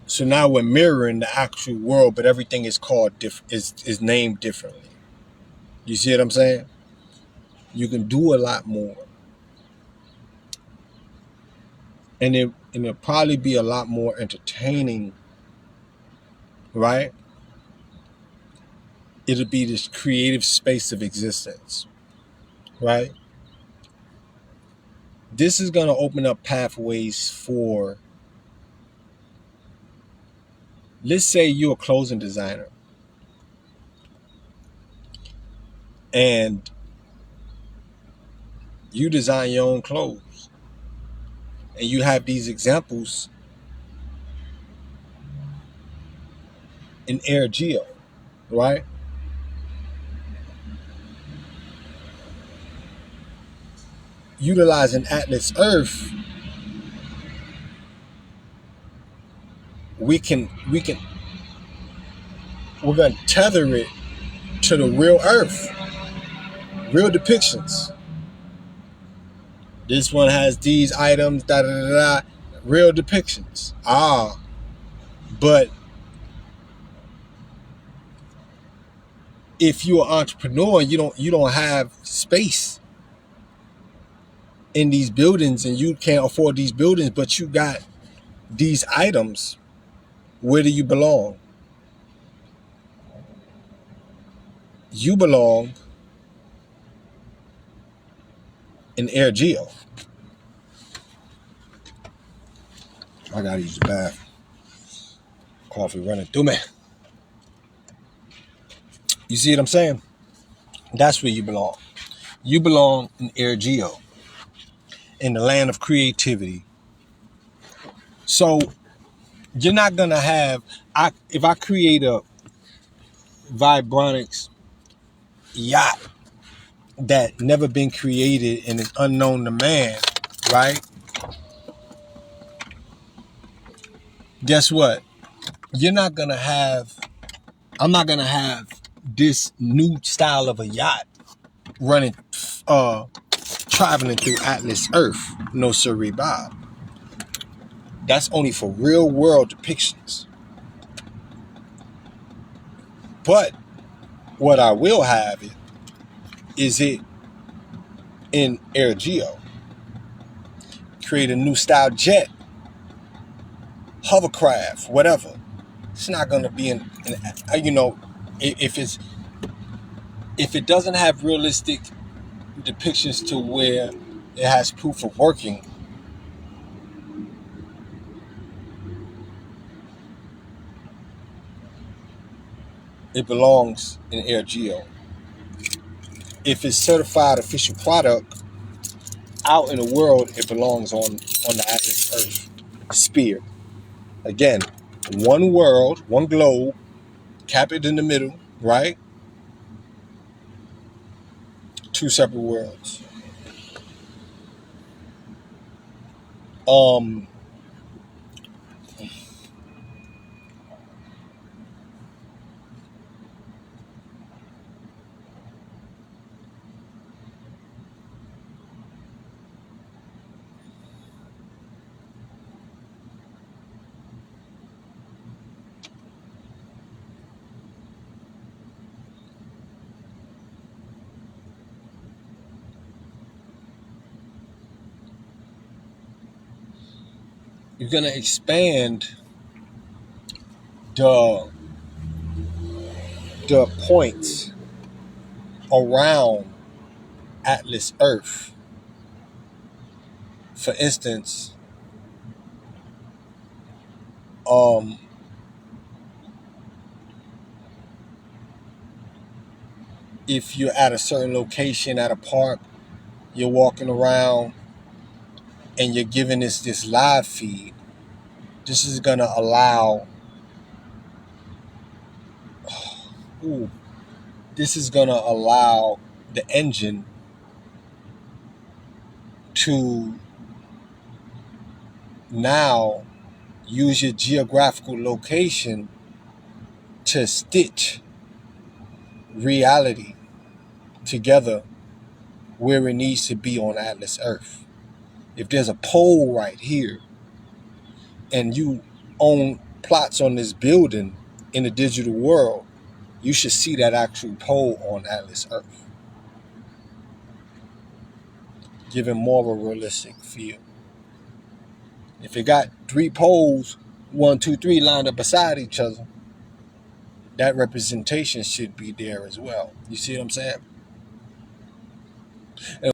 So now we're mirroring the actual world, but everything is called is named differently. You see what I'm saying? You can do a lot more, and it'll probably be a lot more entertaining, right? It'll be this creative space of existence, right? This is gonna open up pathways for, let's say you're a clothing designer and you design your own clothes, and you have these examples in Air Geo, right? Utilizing Atlas Earth, we can we're gonna tether it to the real Earth, real depictions. This one has these items, da da da da, real depictions. But if you're an entrepreneur, you don't have space in these buildings, and you can't afford these buildings, but you got these items. Where do you belong? You belong in Air Geo. I gotta use the bathroom. Coffee running through me. You see what I'm saying? That's where you belong. You belong in Air Geo, in the land of creativity. So you're not gonna have. If I create a Vibronics yacht that never been created and is unknown to man, right? Guess what? You're not gonna have. I'm not gonna have this new style of a yacht running, traveling through Atlas Earth. No sirree, Bob. That's only for real world depictions. But what I will have is it in Air Geo. Create a new style jet, hovercraft, whatever. It's not gonna be if it doesn't have realistic depictions to where it has proof of working, it belongs in Air Geo. If it's certified official product out in the world, it belongs on the Atlas Earth sphere. Again, one world, one globe, cap it in the middle, right? Two separate worlds. Um, you're gonna expand the points around Atlas Earth. For instance, if you're at a certain location at a park, you're walking around and you're giving this live feed, this is gonna allow ooh, this is gonna allow the engine to now use your geographical location to stitch reality together where it needs to be on Atlas Earth. If there's a pole right here and you own plots on this building in the digital world, you should see that actual pole on Atlas Earth, giving more of a realistic feel. If it got 3 poles, 1, 2, 3 lined up beside each other, that representation should be there as well. You see what I'm saying? And